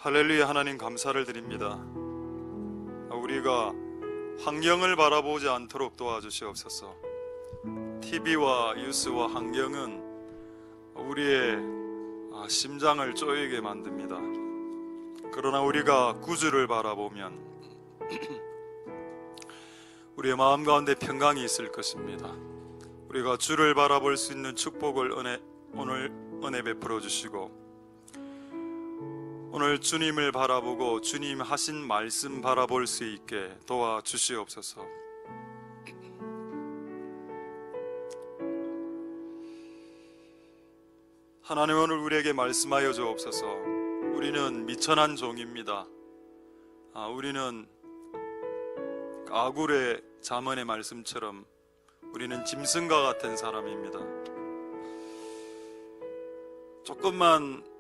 할렐루야. 하나님 감사를 드립니다. 우리가 환경을 바라보지 않도록 도와주시옵소서. TV와 뉴스와 환경은 우리의 심장을 쪼이게 만듭니다. 그러나 우리가 구주를 바라보면 우리의 마음 가운데 평강이 있을 것입니다. 우리가 주를 바라볼 수 있는 축복을 오늘 은혜 베풀어 주시고, 오늘 주님을 바라보고 주님 하신 말씀 바라볼 수 있게 도와주시옵소서. 하나님, 오늘 우리에게 말씀하여 주옵소서. 우리는 미천한 종입니다. 우리는 아굴의 잠언의 말씀처럼 우리는 짐승과 같은 사람입니다. 조금만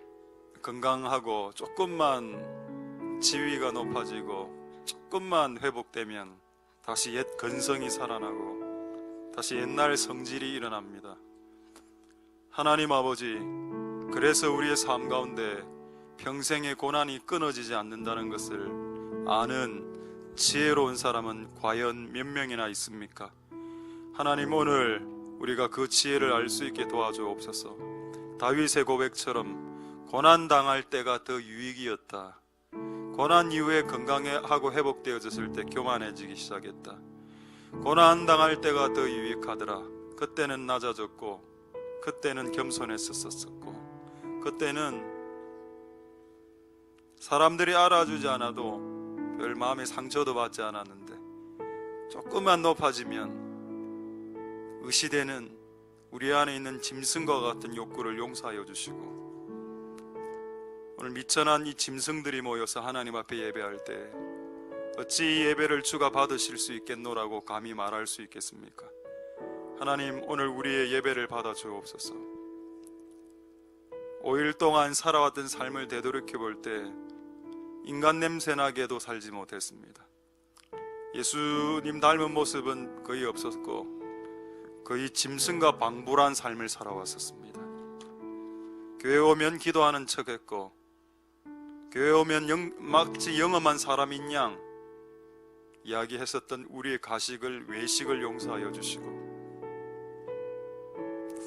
건강하고 조금만 지위가 높아지고 조금만 회복되면 다시 옛 근성이 살아나고 다시 옛날 성질이 일어납니다. 하나님 아버지, 그래서 우리의 삶 가운데 평생의 고난이 끊어지지 않는다는 것을 아는 지혜로운 사람은 과연 몇 명이나 있습니까? 하나님, 오늘 우리가 그 지혜를 알 수 있게 도와주옵소서. 다윗의 고백처럼 고난당할 때가 더 유익이었다. 고난 이후에 건강하고 회복되어졌을 때 교만해지기 시작했다. 고난당할 때가 더 유익하더라. 그때는 낮아졌고, 그때는 겸손했었고, 그때는 사람들이 알아주지 않아도 별 마음의 상처도 받지 않았는데, 조금만 높아지면 의시되는 우리 안에 있는 짐승과 같은 욕구를 용서하여 주시고, 오늘 미천한 이 짐승들이 모여서 하나님 앞에 예배할 때 어찌 이 예배를 주가 받으실 수 있겠노라고 감히 말할 수 있겠습니까? 하나님, 오늘 우리의 예배를 받아 주옵소서. 5일 동안 살아왔던 삶을 되돌이켜 볼 때 인간 냄새나게도 살지 못했습니다. 예수님 닮은 모습은 거의 없었고 거의 짐승과 방불한 삶을 살아왔었습니다. 교회 오면 기도하는 척했고, 교회 오면 마치 영험한 사람인 양 이야기했었던 우리의 가식을, 외식을 용서하여 주시고,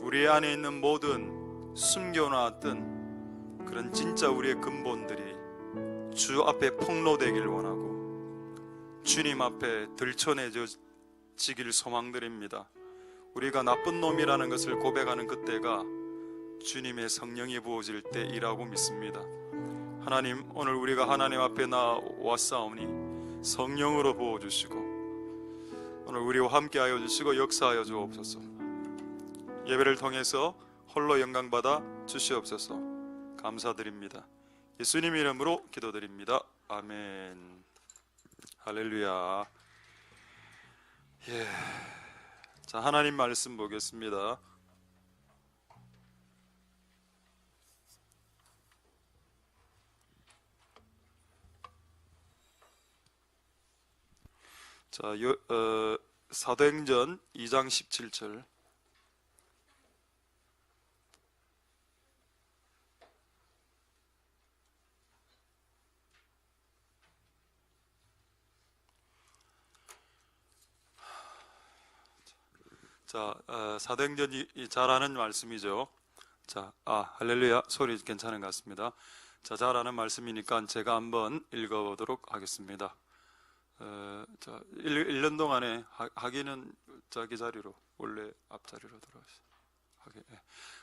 우리 안에 있는 모든 숨겨놨던 그런 진짜 우리의 근본들이 주 앞에 폭로되길 원하고 주님 앞에 들춰내지길 소망드립니다. 우리가 나쁜 놈이라는 것을 고백하는 그때가 주님의 성령이 부어질 때이라고 믿습니다. 하나님, 오늘 우리가 하나님 앞에 나왔사오니 성령으로 부어주시고 오늘 우리와 함께하여 주시고 역사하여 주옵소서. 예배를 통해서 홀로 영광받아 주시옵소서. 감사드립니다. 예수님 이름으로 기도드립니다. 아멘. 할렐루야. 자, 하나님 말씀 보겠습니다. 자, 사도행전 2장 17절. 자, 사도행전이 잘 아는 말씀이죠. 자, 할렐루야. 소리 괜찮은 것 같습니다. 자, 잘 아는 말씀이니까 제가 한번 읽어보도록 하겠습니다. 자, 1년 동안에 하기는 자기 자리로, 원래 앞자리로 들어가시죠.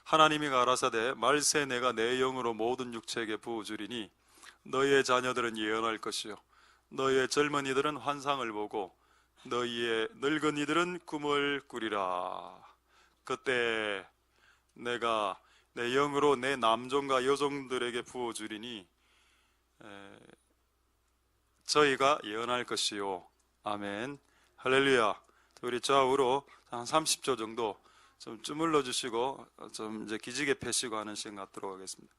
하나님이 가라사대 말세 내가 내 영으로 모든 육체에게 부어주리니 너희의 자녀들은 예언할 것이요 너희의 젊은이들은 환상을 보고 너희의 늙은이들은 꿈을 꾸리라. 그때 내가 내 영으로 내 남종과 여종들에게 부어주리니 저희가 예언할 것이요. 아멘. 할렐루야. 우리 좌우로 한 30초 정도 좀 주물러 주시고 좀 이제 기지개 펴시고 하는 시간 갖도록 하겠습니다.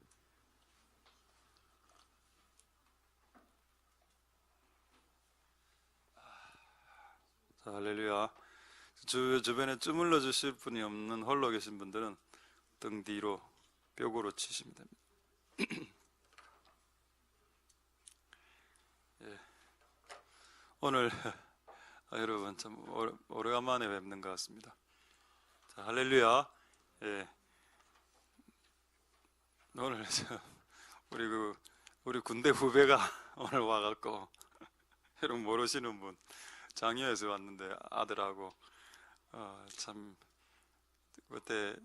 자, 할렐루야. 주변에 주물러 주실 분이 없는 홀로 계신 분들은 등 뒤로 벽으로 치시면 됩니다. 오늘 여러분 참 오래간만에 뵙는 것 같습니다. 자, 할렐루야. 예. 오늘 우리 군대 후배가 오늘 와갖고 여러분 모르시는 분 장유에서 왔는데 아들하고 참 그때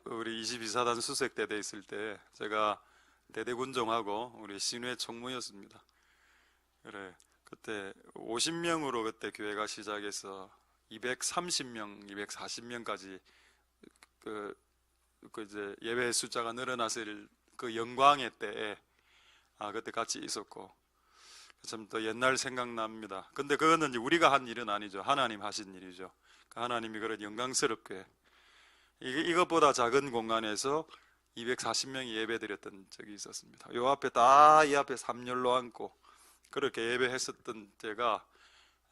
우리 22사단 수색 대대 있을 때 제가 대대군종하고 우리 신회 총무였습니다. 그래 그때 50명으로 그때 교회가 시작해서 230명, 240명까지 그 이제 예배 숫자가 늘어났을 그 영광의 때에 그때 같이 있었고 참 또 옛날 생각납니다. 근데 그거는 이제 우리가 한 일은 아니죠. 하나님 하신 일이죠. 하나님이 그런 영광스럽게 이것보다 작은 공간에서 240명이 예배드렸던 적이 있었습니다. 요 앞에 이 앞에 삼열로 앉고 그렇게 예배했었던 때가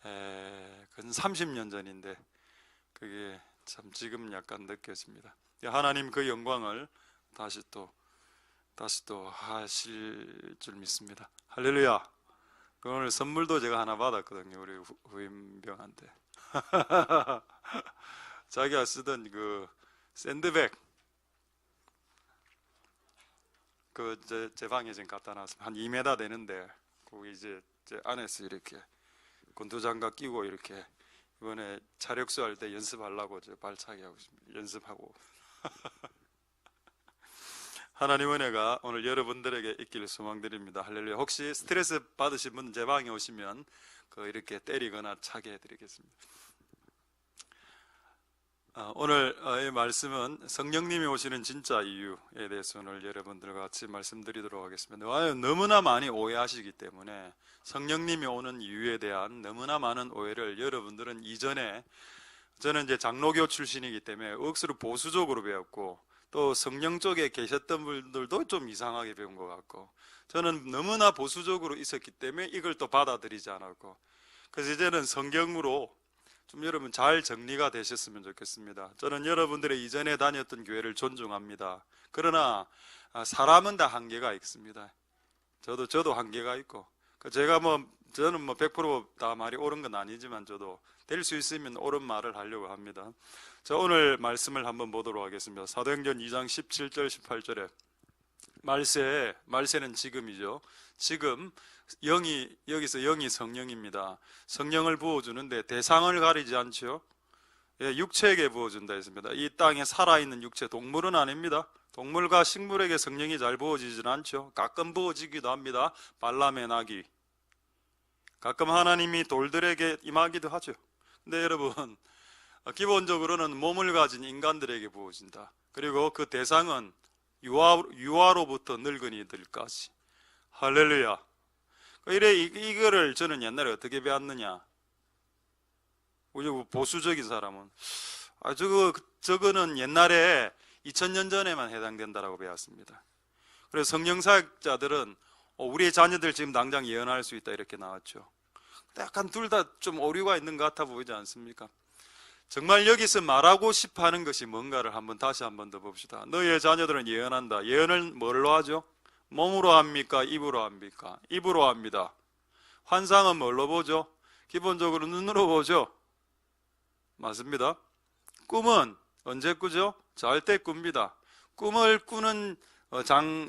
근 30년 전인데 그게 참 지금 약간 느껴집니다. 하나님 그 영광을 다시 또 하실 줄 믿습니다. 할렐루야. 오늘 선물도 제가 하나 받았거든요. 우리 후임병한테. 자기가 쓰던 그 샌드백 제 방에 지금 갖다 놨습니다. 한 2m 되는데 거기 이제 제 안에서 이렇게 권투장갑 끼고 이렇게 이번에 차력수 할 때 연습하려고 발차기 하고 있습니다. 연습하고. 하나님 은혜가 오늘 여러분들에게 있기를 소망드립니다. 할렐루야. 혹시 스트레스 받으신 분 제 방에 오시면 이렇게 때리거나 차게 해드리겠습니다. 오늘 이 말씀은 성령님이 오시는 진짜 이유에 대해서 오늘 여러분들과 같이 말씀드리도록 하겠습니다. 너무나 많이 오해하시기 때문에 성령님이 오는 이유에 대한 너무나 많은 오해를 여러분들은 이전에 저는 이제 장로교 출신이기 때문에 억수로 보수적으로 배웠고 또 성령 쪽에 계셨던 분들도 좀 이상하게 배운 것 같고 저는 너무나 보수적으로 있었기 때문에 이걸 또 받아들이지 않았고 그래서 이제는 성경으로 좀 여러분 잘 정리가 되셨으면 좋겠습니다. 저는 여러분들의 이전에 다녔던 교회를 존중합니다. 그러나 사람은 다 한계가 있습니다. 저도 한계가 있고 저는 100% 말이 옳은 건 아니지만 저도 될 수 있으면 옳은 말을 하려고 합니다. 자, 오늘 말씀을 한번 보도록 하겠습니다. 사도행전 2장 17절 18절에 말세는 지금이죠. 지금 여기서 영이 성령입니다. 성령을 부어주는데 대상을 가리지 않죠. 육체에게 부어준다 했습니다. 이 땅에 살아있는 육체, 동물은 아닙니다. 동물과 식물에게 성령이 잘 부어지진 않죠. 가끔 부어지기도 합니다. 발람의 낙이 가끔 하나님이 돌들에게 임하기도 하죠. 근데 여러분 기본적으로는 몸을 가진 인간들에게 부어진다. 그리고 그 대상은 유아로부터 늙은이들까지. 할렐루야. 이거를 저는 옛날에 어떻게 배웠느냐. 보수적인 사람은 저거는 옛날에 2000년 전에만 해당된다라고 배웠습니다. 그래서 성령사역자들은 우리의 자녀들 지금 당장 예언할 수 있다 이렇게 나왔죠. 약간 둘 다 좀 오류가 있는 것 같아 보이지 않습니까? 정말 여기서 말하고 싶어 하는 것이 뭔가를 다시 한 번 더 봅시다. 너희의 자녀들은 예언한다. 예언을 뭘로 하죠? 몸으로 합니까? 입으로 합니까? 입으로 합니다. 환상은 뭘로 보죠? 기본적으로 눈으로 보죠. 맞습니다. 꿈은 언제 꾸죠? 잘 때 꿉니다. 꿈을 꾸는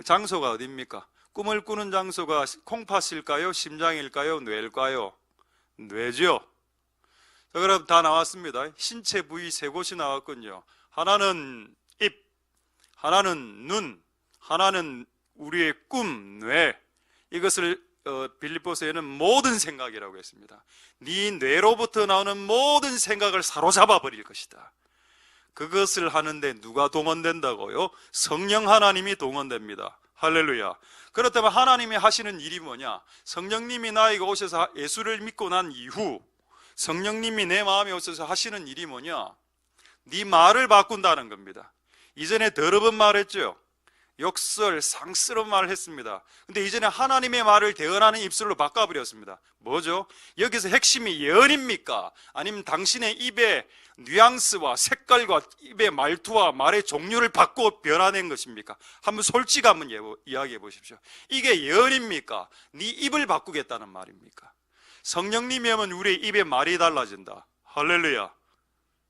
장소가 어디입니까? 꿈을 꾸는 장소가 콩팥일까요? 심장일까요? 뇌일까요? 뇌죠. 자, 그럼 다 나왔습니다. 신체 부위 세 곳이 나왔군요. 하나는 입, 하나는 눈, 하나는 우리의 꿈, 뇌. 이것을 빌립보서에는 모든 생각이라고 했습니다. 네 뇌로부터 나오는 모든 생각을 사로잡아 버릴 것이다. 그것을 하는데 누가 동원된다고요? 성령 하나님이 동원됩니다. 할렐루야. 그렇다면 하나님이 하시는 일이 뭐냐? 성령님이 나에게 오셔서 예수를 믿고 난 이후 성령님이 내 마음에 오셔서 하시는 일이 뭐냐? 네 말을 바꾼다는 겁니다. 이전에 더러운 말 했죠. 욕설, 상스러운 말을 했습니다. 근데 이전에 하나님의 말을 대언하는 입술로 바꿔버렸습니다. 뭐죠? 여기서 핵심이 예언입니까? 아니면 당신의 입의 뉘앙스와 색깔과 입의 말투와 말의 종류를 바꿔 변화낸 것입니까? 한번 솔직히 한번 이야기해 보십시오. 이게 예언입니까? 네 입을 바꾸겠다는 말입니까? 성령님이 오면 우리의 입에 말이 달라진다. 할렐루야.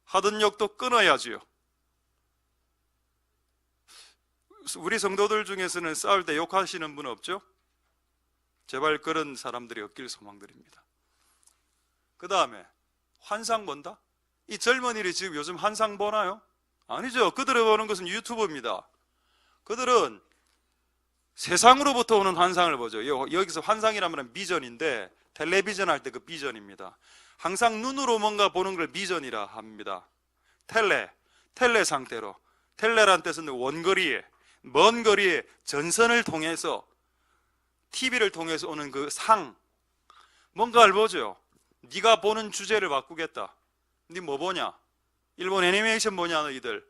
하던 욕도 끊어야지요. 우리 성도들 중에서는 싸울 때 욕하시는 분 없죠? 제발 그런 사람들이 없길 소망드립니다. 그 다음에 환상 본다? 이 젊은이들이 지금 요즘 환상 보나요? 아니죠. 그들이 보는 것은 유튜브입니다. 그들은 세상으로부터 오는 환상을 보죠. 여기서 환상이라면 비전인데 텔레비전 할 때 그 비전입니다. 항상 눈으로 뭔가 보는 걸 비전이라 합니다. 텔레 상태로. 텔레란 뜻은 원거리에, 먼 거리에 전선을 통해서 TV를 통해서 오는 그 상, 뭔가를 보죠. 네가 보는 주제를 바꾸겠다. 네 뭐 보냐? 일본 애니메이션 보냐 너희들?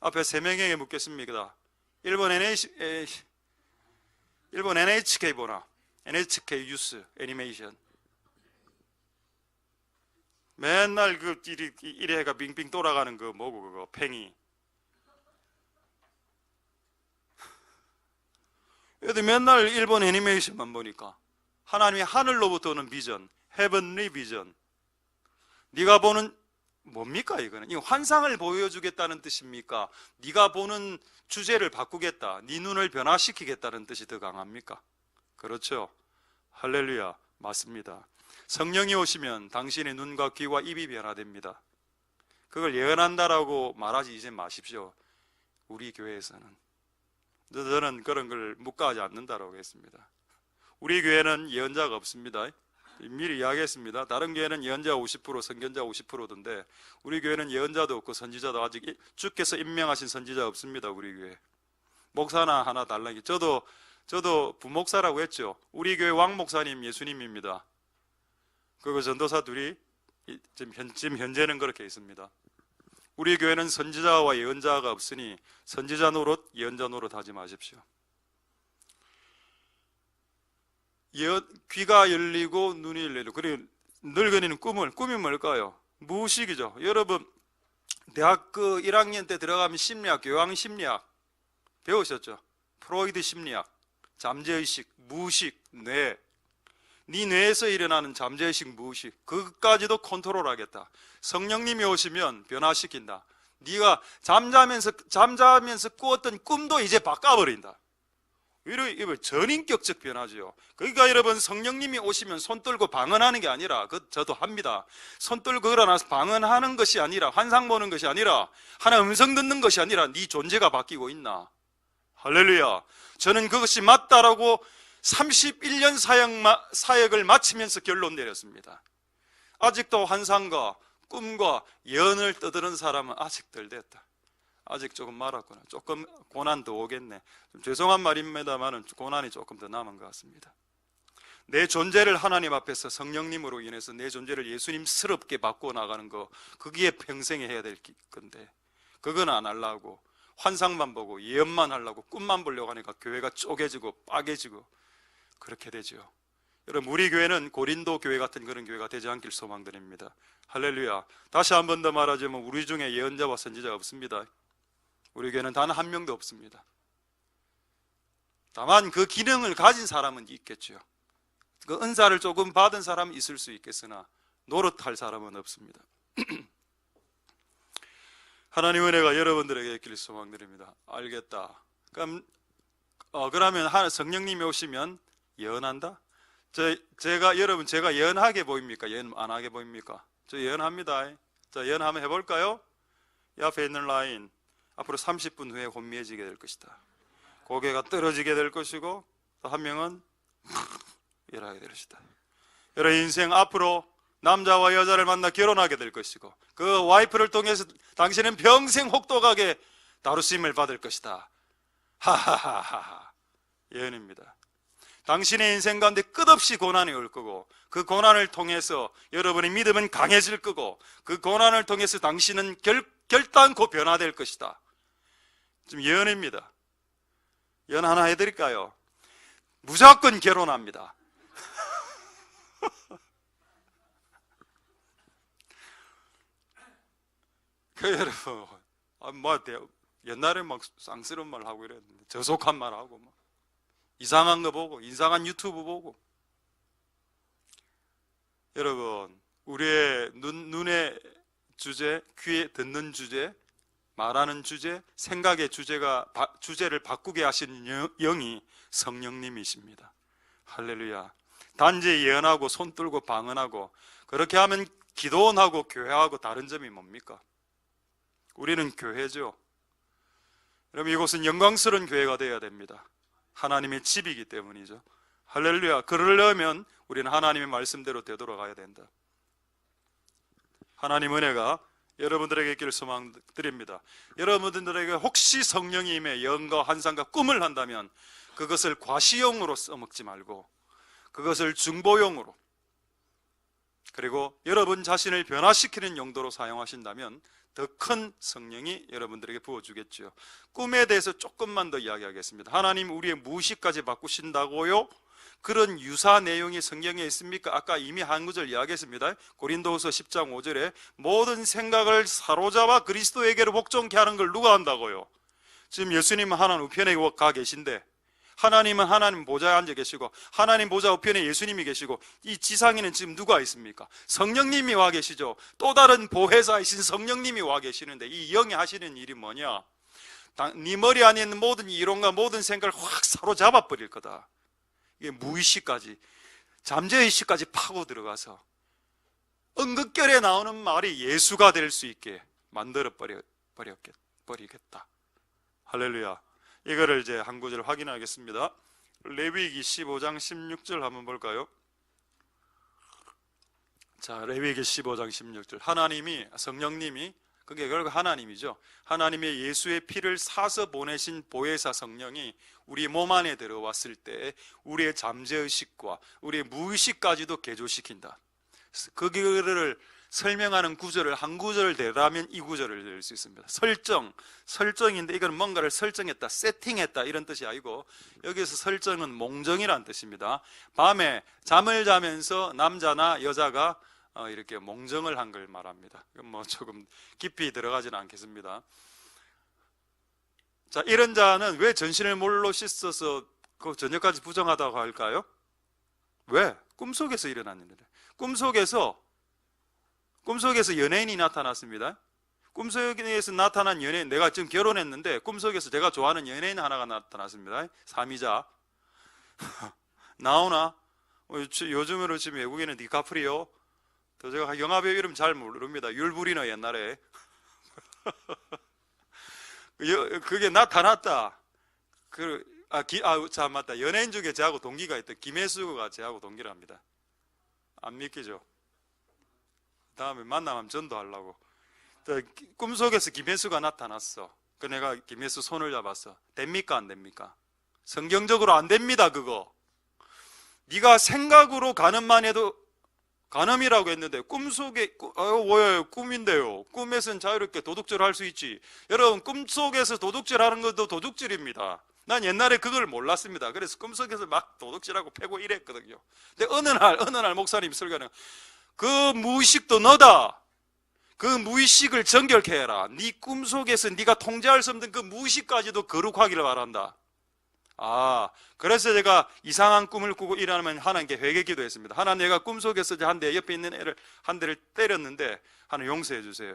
앞에 3명에게 묻겠습니다. 일본 NHK 보나? NHK 뉴스 애니메이션. 맨날 그 이래가 빙빙 돌아가는 그 뭐고 그거 팽이. 얘들 맨날 일본 애니메이션만 보니까 하나님의 하늘로부터 오는 비전, 헤븐리 비전. 네가 보는 뭡니까 이거는? 이 환상을 보여주겠다는 뜻입니까? 네가 보는 주제를 바꾸겠다, 네 눈을 변화시키겠다는 뜻이 더 강합니까? 그렇죠. 할렐루야, 맞습니다. 성령이 오시면 당신의 눈과 귀와 입이 변화됩니다. 그걸 예언한다라고 말하지 이제 마십시오. 우리 교회에서는 저는 그런 걸 묵과하지 않는다라고 했습니다. 우리 교회는 예언자가 없습니다. 미리 이야기했습니다. 다른 교회는 예언자 50%, 선견자 50%던데 우리 교회는 예언자도 없고 선지자도 아직 주께서 임명하신 선지자 없습니다. 우리 교회 목사나 하나 달라기. 저도 부목사라고 했죠. 우리 교회 왕 목사님 예수님입니다. 그리고 전도사 둘이 지금 현재는 그렇게 있습니다. 우리 교회는 선지자와 예언자가 없으니 선지자 노릇, 예언자 노릇 하지 마십시오. 귀가 열리고 눈이 열리고. 그리고 늙은이는 꿈이 뭘까요? 무의식이죠. 여러분 대학교 1학년 때 들어가면 심리학, 교양 심리학 배우셨죠? 프로이드 심리학, 잠재의식, 무의식, 뇌. 네 뇌에서 일어나는 잠재의식, 무의식, 그것까지도 컨트롤하겠다. 성령님이 오시면 변화시킨다. 네가 잠자면서 꾸었던 꿈도 이제 바꿔버린다. 이거 전인격적 변화죠. 그러니까 여러분 성령님이 오시면 손 떨고 방언하는 게 아니라, 저도 합니다. 손 떨고 일어나서 방언하는 것이 아니라, 환상 보는 것이 아니라, 하나 음성 듣는 것이 아니라 네 존재가 바뀌고 있나? 할렐루야. 저는 그것이 맞다라고 31년 사역을 마치면서 결론 내렸습니다. 아직도 환상과 꿈과 예언을 떠드는 사람은 아직 덜 됐다. 아직 조금 말았구나. 조금 고난 더 오겠네. 좀 죄송한 말입니다만 고난이 조금 더 남은 것 같습니다. 내 존재를 하나님 앞에서 성령님으로 인해서 내 존재를 예수님스럽게 바꾸어 나가는 거, 그게 평생에 해야 될 건데 그건 안 하려고 환상만 보고 예언만 하려고 꿈만 보려고 하니까 교회가 쪼개지고 빠개지고 그렇게 되죠. 여러분 우리 교회는 고린도 교회 같은 그런 교회가 되지 않길 소망드립니다. 할렐루야. 다시 한 번 더 말하자면 우리 중에 예언자와 선지자가 없습니다. 우리 교회는 단 한 명도 없습니다. 다만 그 기능을 가진 사람은 있겠죠. 그 은사를 조금 받은 사람은 있을 수 있겠으나 노릇할 사람은 없습니다. 하나님 은혜가 여러분들에게 있기를 소망드립니다. 알겠다. 그러면 성령님이 오시면 예언한다? 제가 예언하게 보입니까? 예언 안 하게 보입니까? 저 예언합니다. 자, 예언 한번 해볼까요? 이 앞에 있는 라인, 앞으로 30분 후에 혼미해지게 될 것이다. 고개가 떨어지게 될 것이고 또 한 명은 일하게 될 것이다. 여러분 인생 앞으로 남자와 여자를 만나 결혼하게 될 것이고 그 와이프를 통해서 당신은 평생 혹독하게 다루심을 받을 것이다. 하하하하. 예언입니다. 당신의 인생 가운데 끝없이 고난이 올 거고 그 고난을 통해서 여러분의 믿음은 강해질 거고 그 고난을 통해서 당신은 결단코 변화될 것이다. 지금 예언입니다. 예언 하나 해드릴까요? 무조건 결혼합니다. 여러분 옛날에 막 쌍스러운 말 하고 이랬는데 저속한 말 하고 막 이상한 거 보고, 이상한 유튜브 보고. 여러분, 우리의 눈의 주제, 귀에 듣는 주제, 말하는 주제, 생각의 주제를 바꾸게 하시는 영이 성령님이십니다. 할렐루야. 단지 예언하고 손 들고 방언하고 그렇게 하면 기도원하고 교회하고 다른 점이 뭡니까? 우리는 교회죠. 여러분, 이곳은 영광스러운 교회가 되어야 됩니다. 하나님의 집이기 때문이죠. 할렐루야. 그러려면 우리는 하나님의 말씀대로 되돌아가야 된다. 하나님 은혜가 여러분들에게 있기를 소망드립니다. 여러분들에게 혹시 성령이 임해 영과 환상과 꿈을 한다면 그것을 과시용으로 써먹지 말고 그것을 중보용으로, 그리고 여러분 자신을 변화시키는 용도로 사용하신다면 더 큰 성령이 여러분들에게 부어주겠죠. 꿈에 대해서 조금만 더 이야기하겠습니다. 하나님 우리의 무의식까지 바꾸신다고요? 그런 유사 내용이 성경에 있습니까? 아까 이미 한 구절 이야기했습니다. 고린도후서 10장 5절에 모든 생각을 사로잡아 그리스도에게로 복종케 하는 걸 누가 한다고요? 지금 예수님은 하나님 우편에 가 계신데, 하나님은 하나님 보좌에 앉아 계시고 하나님 보좌 우편에 예수님이 계시고 이 지상에는 지금 누가 있습니까? 성령님이 와 계시죠. 또 다른 보혜사이신 성령님이 와 계시는데 이 영이 하시는 일이 뭐냐? 네 머리 안에 있는 모든 이론과 모든 생각을 확 사로잡아 버릴 거다. 이게 무의식까지, 잠재의식까지 파고 들어가서 언급결에 나오는 말이 예수가 될 수 있게 만들어 버리겠다. 할렐루야. 이거를 이제 한 구절 확인하겠습니다. 레위기 15장 16절 한번 볼까요? 자, 레위기 15장 16절. 하나님이, 성령님이, 그게 결국 하나님이죠. 하나님의 예수의 피를 사서 보내신 보혜사 성령이 우리 몸 안에 들어왔을 때 우리의 잠재의식과 우리의 무의식까지도 개조시킨다. 그거를 설명하는 구절을 한 구절을 대라면 이 구절을 낼 수 있습니다. 설정인데 이건 뭔가를 설정했다, 세팅했다 이런 뜻이 아니고 여기서 설정은 몽정이라는 뜻입니다. 밤에 잠을 자면서 남자나 여자가 이렇게 몽정을 한 걸 말합니다. 뭐 조금 깊이 들어가지는 않겠습니다. 자, 이런 자는 왜 전신을 물로 씻어서 그 저녁까지 부정하다고 할까요? 왜? 꿈속에서 일어난 일이래. 꿈속에서 연예인이 나타났습니다. 꿈속에서 나타난 연예인, 내가 지금 결혼했는데 꿈속에서 제가 좋아하는 연예인 하나가 나타났습니다. 삼이자 나오나? 요즘으로 지금 외국에는 디카프리오, 또 제가 영화배우 이름 잘 모릅니다. 율브리너 옛날에 그게 나타났다. 맞다. 연예인 중에 저하고 동기가 있다. 김혜수가 저하고 동기랍니다. 안 믿기죠? 다음에 만나면 전도하려고. 꿈속에서 김혜수가 나타났어. 그 내가 김혜수 손을 잡았어. 됩니까 안 됩니까? 성경적으로 안 됩니다. 그거 네가 생각으로 가늠만 해도 간음이라고 했는데 꿈속에 왜 꿈인데요? 꿈에서는 자유롭게 도둑질 할 수 있지. 여러분, 꿈속에서 도둑질하는 것도 도둑질입니다. 난 옛날에 그걸 몰랐습니다. 그래서 꿈속에서 막 도둑질하고 패고 이랬거든요. 근데 어느 날 목사님 설교는 그 무의식도 너다. 그 무의식을 정결케 해라. 네 꿈속에서 네가 통제할 수 없는 그 무의식까지도 거룩하기를 바란다. 그래서 제가 이상한 꿈을 꾸고 일어나면 하나님께 회개 기도했습니다. 하나님, 내가 꿈속에서 한 대 옆에 있는 애를 한 대를 때렸는데 하나님 용서해 주세요.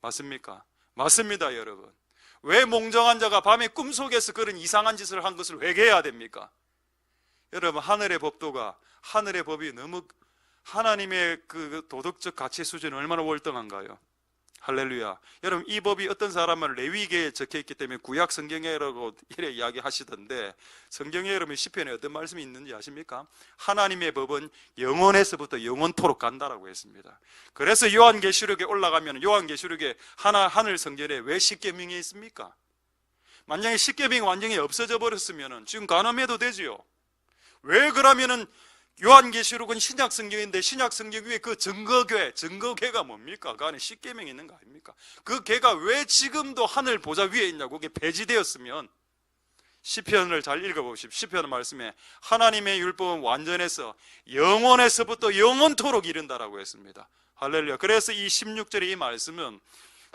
맞습니까? 맞습니다, 여러분. 왜 몽정한 자가 밤에 꿈속에서 그런 이상한 짓을 한 것을 회개해야 됩니까? 여러분, 하늘의 법이 너무, 하나님의 그 도덕적 가치 수준이 얼마나 월등한가요? 할렐루야. 여러분, 이 법이 어떤 사람은 레위기에 적혀있기 때문에 구약 성경이라고 이래 이야기하시던데, 성경에 여러분 시편에 어떤 말씀이 있는지 아십니까? 하나님의 법은 영원에서부터 영원토록 간다라고 했습니다. 그래서 요한계시록에 올라가면 요한계시록에 하늘 성전에 왜 십계명이 있습니까? 만약에 십계명이 완전히 없어져 버렸으면 지금 간음해도 되지요. 왜 그러면은 요한계시록은 신약성경인데 신약성경 위에 그 증거궤가 뭡니까? 그 안에 십계명이 있는 거 아닙니까? 그 궤가 왜 지금도 하늘 보좌 위에 있냐고. 그게 폐지되었으면, 시편을 잘 읽어보십시오. 시편 말씀에 하나님의 율법은 완전해서 영원에서부터 영원토록 이른다라고 했습니다. 할렐루야. 그래서 이 16절의 이 말씀은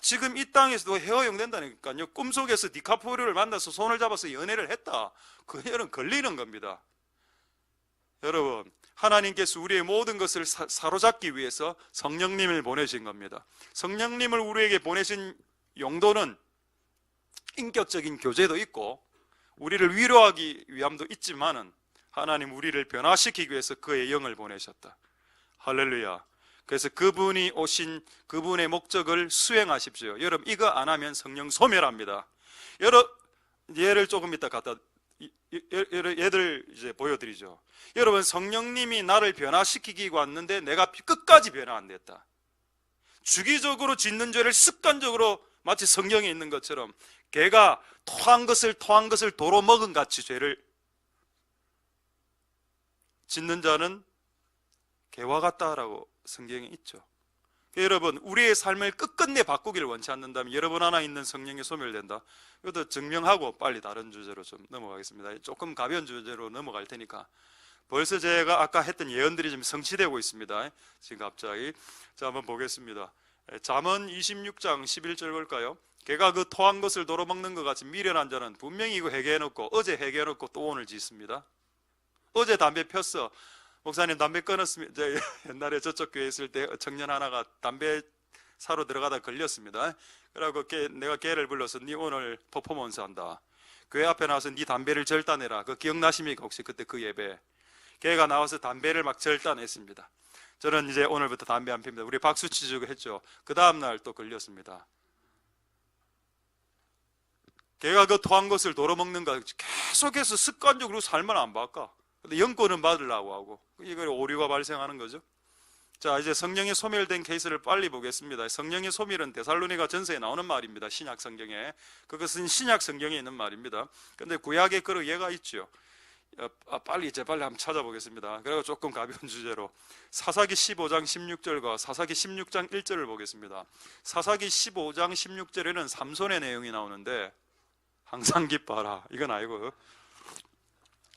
지금 이 땅에서도 허용된다니까요. 꿈속에서 디카프리오를 만나서 손을 잡아서 연애를 했다. 그 연애는 걸리는 겁니다. 여러분, 하나님께서 우리의 모든 것을 사로잡기 위해서 성령님을 보내신 겁니다. 성령님을 우리에게 보내신 용도는 인격적인 교제도 있고 우리를 위로하기 위함도 있지만은 하나님 우리를 변화시키기 위해서 그의 영을 보내셨다. 할렐루야. 그래서 그분이 오신 그분의 목적을 수행하십시오. 여러분, 이거 안 하면 성령 소멸합니다. 예를 조금 이따 갖다 얘들 이제 보여드리죠. 여러분, 성령님이 나를 변화시키기 왔는데 내가 끝까지 변화 안 됐다. 주기적으로 짓는 죄를 습관적으로 마치 성경에 있는 것처럼 개가 토한 것을 도로 먹은 같이 죄를 짓는 자는 개와 같다라고 성경에 있죠. 여러분, 우리의 삶을 끝끝내 바꾸기를 원치 않는다면 여러분 안에 있는 성령이 소멸된다. 이것도 증명하고 빨리 다른 주제로 좀 넘어가겠습니다. 조금 가벼운 주제로 넘어갈 테니까. 벌써 제가 아까 했던 예언들이 지금 성취되고 있습니다. 지금 갑자기. 자, 한번 보겠습니다. 잠언 26장 11절 볼까요? 개가 그 토한 것을 도로 먹는 것 같이 미련한 자는 분명히 이거 회개해놓고 어제 회개해놓고 또 오늘 짓습니다. 어제 담배 폈어. 목사님 담배 끊었습니다. 옛날에 저쪽 교회 있을 때 청년 하나가 담배 사러 들어가다 걸렸습니다. 그래갖고 내가 걔를 불러서 네 오늘 퍼포먼스 한다. 교회 앞에 나와서 네 담배를 절단해라. 그 기억나십니까? 혹시 그때 그 예배. 걔가 나와서 담배를 막 절단했습니다. 저는 이제 오늘부터 담배 안 핍니다. 우리 박수 치주고 했죠. 그 다음날 또 걸렸습니다. 걔가 그 토한 것을 도로 먹는 거 계속해서 습관적으로 살면 안 바꿔. 근데 영권은 받으려고 하고 이걸 오류가 발생하는 거죠. 자, 이제 성령이 소멸된 케이스를 빨리 보겠습니다. 성령의 소멸은 데살로니가 전서에 나오는 말입니다. 신약 성경에. 그것은 신약 성경에 있는 말입니다. 근데 구약에 그런 예가 있죠. 빨리 한번 찾아보겠습니다. 그리고 조금 가벼운 주제로 사사기 15장 16절과 사사기 16장 1절을 보겠습니다. 사사기 15장 16절에는 삼손의 내용이 나오는데 항상 기뻐하라. 이건 아니고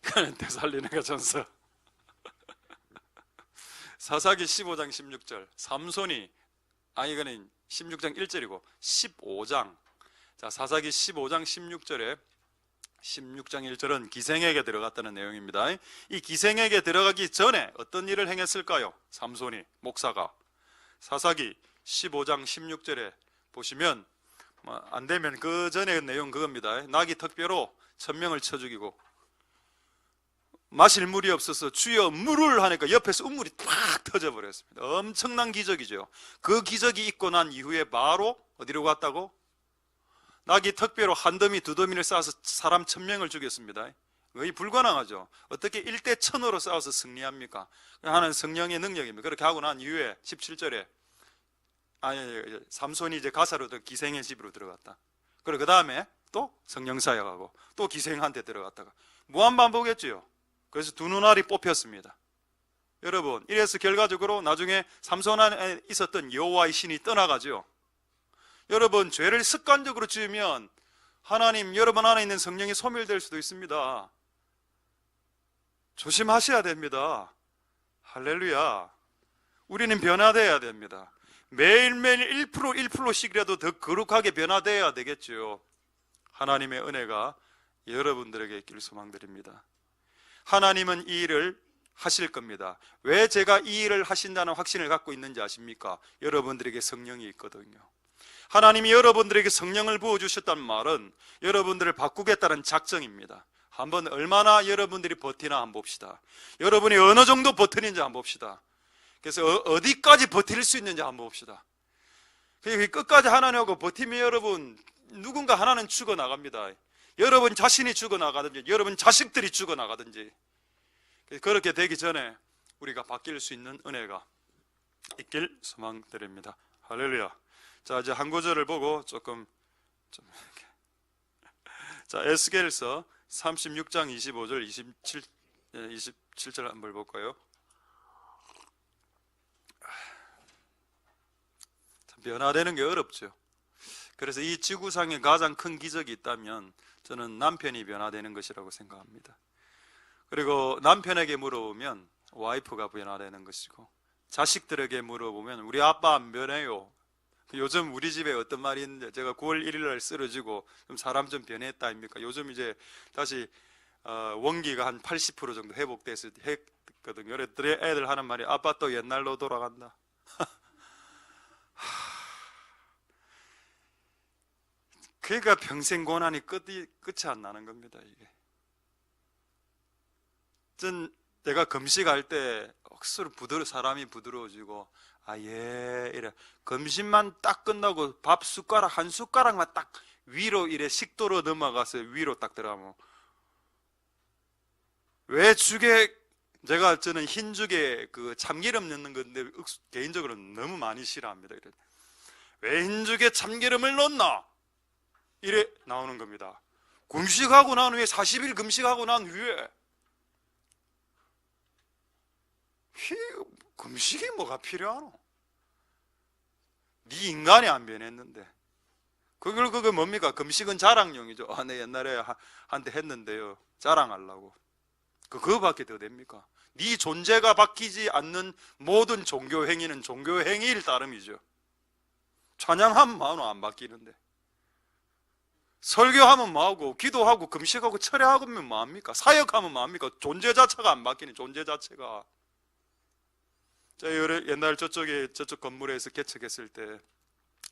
그는 데살로니가 전서 사사기 15장 16절 삼손이 이거는 16장 1절이고 15장 자 사사기 15장 16절에 16장 1절은 기생에게 들어갔다는 내용입니다. 이 기생에게 들어가기 전에 어떤 일을 행했을까요? 삼손이 목사가 사사기 15장 16절에 보시면 안 되면 그 전에 내용 그겁니다. 나귀 턱뼈로 1000명을 쳐 죽이고 마실 물이 없어서 주여 물을 하니까 옆에서 우물이 팍 터져버렸습니다. 엄청난 기적이죠. 그 기적이 있고 난 이후에 바로 어디로 갔다고? 나귀 턱뼈로 한 더미 두 더미를 쌓아서 사람 1000명을 죽였습니다. 거의 불가능하죠. 어떻게 1대 1000으로 싸워서 승리합니까? 하는 성령의 능력입니다. 그렇게 하고 난 이후에 17절에 삼손이 이제 가사로 기생의 집으로 들어갔다. 그리고 그 다음에 또 성령 사역하고 또 기생한테 들어갔다가 무한반복했지요. 그래서 두 눈알이 뽑혔습니다. 여러분, 이래서 결과적으로 나중에 삼손 안에 있었던 여호와의 신이 떠나가죠. 여러분, 죄를 습관적으로 지으면 하나님 여러분 안에 있는 성령이 소멸될 수도 있습니다. 조심하셔야 됩니다. 할렐루야. 우리는 변화되어야 됩니다. 매일매일 1%씩이라도 더 거룩하게 변화되어야 되겠죠. 하나님의 은혜가 여러분들에게 있기를 소망드립니다. 하나님은 이 일을 하실 겁니다. 왜 제가 이 일을 하신다는 확신을 갖고 있는지 아십니까? 여러분들에게 성령이 있거든요. 하나님이 여러분들에게 성령을 부어주셨다는 말은 여러분들을 바꾸겠다는 작정입니다. 한번 얼마나 여러분들이 버티나 한번 봅시다. 여러분이 어느 정도 버티는지 한번 봅시다. 그래서 어디까지 버틸 수 있는지 한번 봅시다. 끝까지 하나님하고 버티면 여러분 누군가 하나는 죽어나갑니다. 여러분 자신이 죽어나가든지 여러분 자식들이 죽어나가든지 그렇게 되기 전에 우리가 바뀔 수 있는 은혜가 있길 소망드립니다. 할렐루야. 자, 이제 한 구절을 보고 조금 자, 에스겔서 36장 25절 27절 한번 볼까요? 변화되는 게 어렵죠. 그래서 이 지구상에 가장 큰 기적이 있다면 저는 남편이 변화되는 것이라고 생각합니다. 그리고 남편에게 물어보면 와이프가 변화되는 것이고 자식들에게 물어보면 우리 아빠 안 변해요. 요즘 우리 집에 어떤 말이 있는데, 제가 9월 1일 날 쓰러지고 좀 사람 좀 변했다 아닙니까? 요즘 이제 다시 원기가 한 80% 정도 했거든요. 그래서 애들 하는 말이 아빠 또 옛날로 돌아간다. 그러니까 평생 고난이 끝이 안 나는 겁니다. 이게 내가 금식할 때 억수로 사람이 부드러워지고, 이래 금식만 딱 끝나고 밥 숟가락 한 숟가락만 딱 위로 이래 식도로 넘어가서 위로 딱 들어가면, 왜 저는 흰죽에 그 참기름 넣는 건데 개인적으로 너무 많이 싫어합니다. 왜 흰죽에 참기름을 넣나? 이래 나오는 겁니다. 금식하고 난 후에 40일 금식하고 난 후에 금식이 뭐가 필요하노? 네 인간이 안 변했는데. 그거 뭡니까? 금식은 자랑용이죠. 내 옛날에 한때 했는데요, 자랑하려고. 그거밖에 더 됩니까? 네 존재가 바뀌지 않는 모든 종교 행위는 종교 행위일 따름이죠. 찬양하면 뭐하노? 안 바뀌는데. 설교하면 뭐하고, 기도하고, 금식하고, 철회하면 뭐합니까? 사역하면 뭐합니까? 존재 자체가 안 바뀌는, 존재 자체가. 제가 옛날 저쪽 건물에서 개척했을 때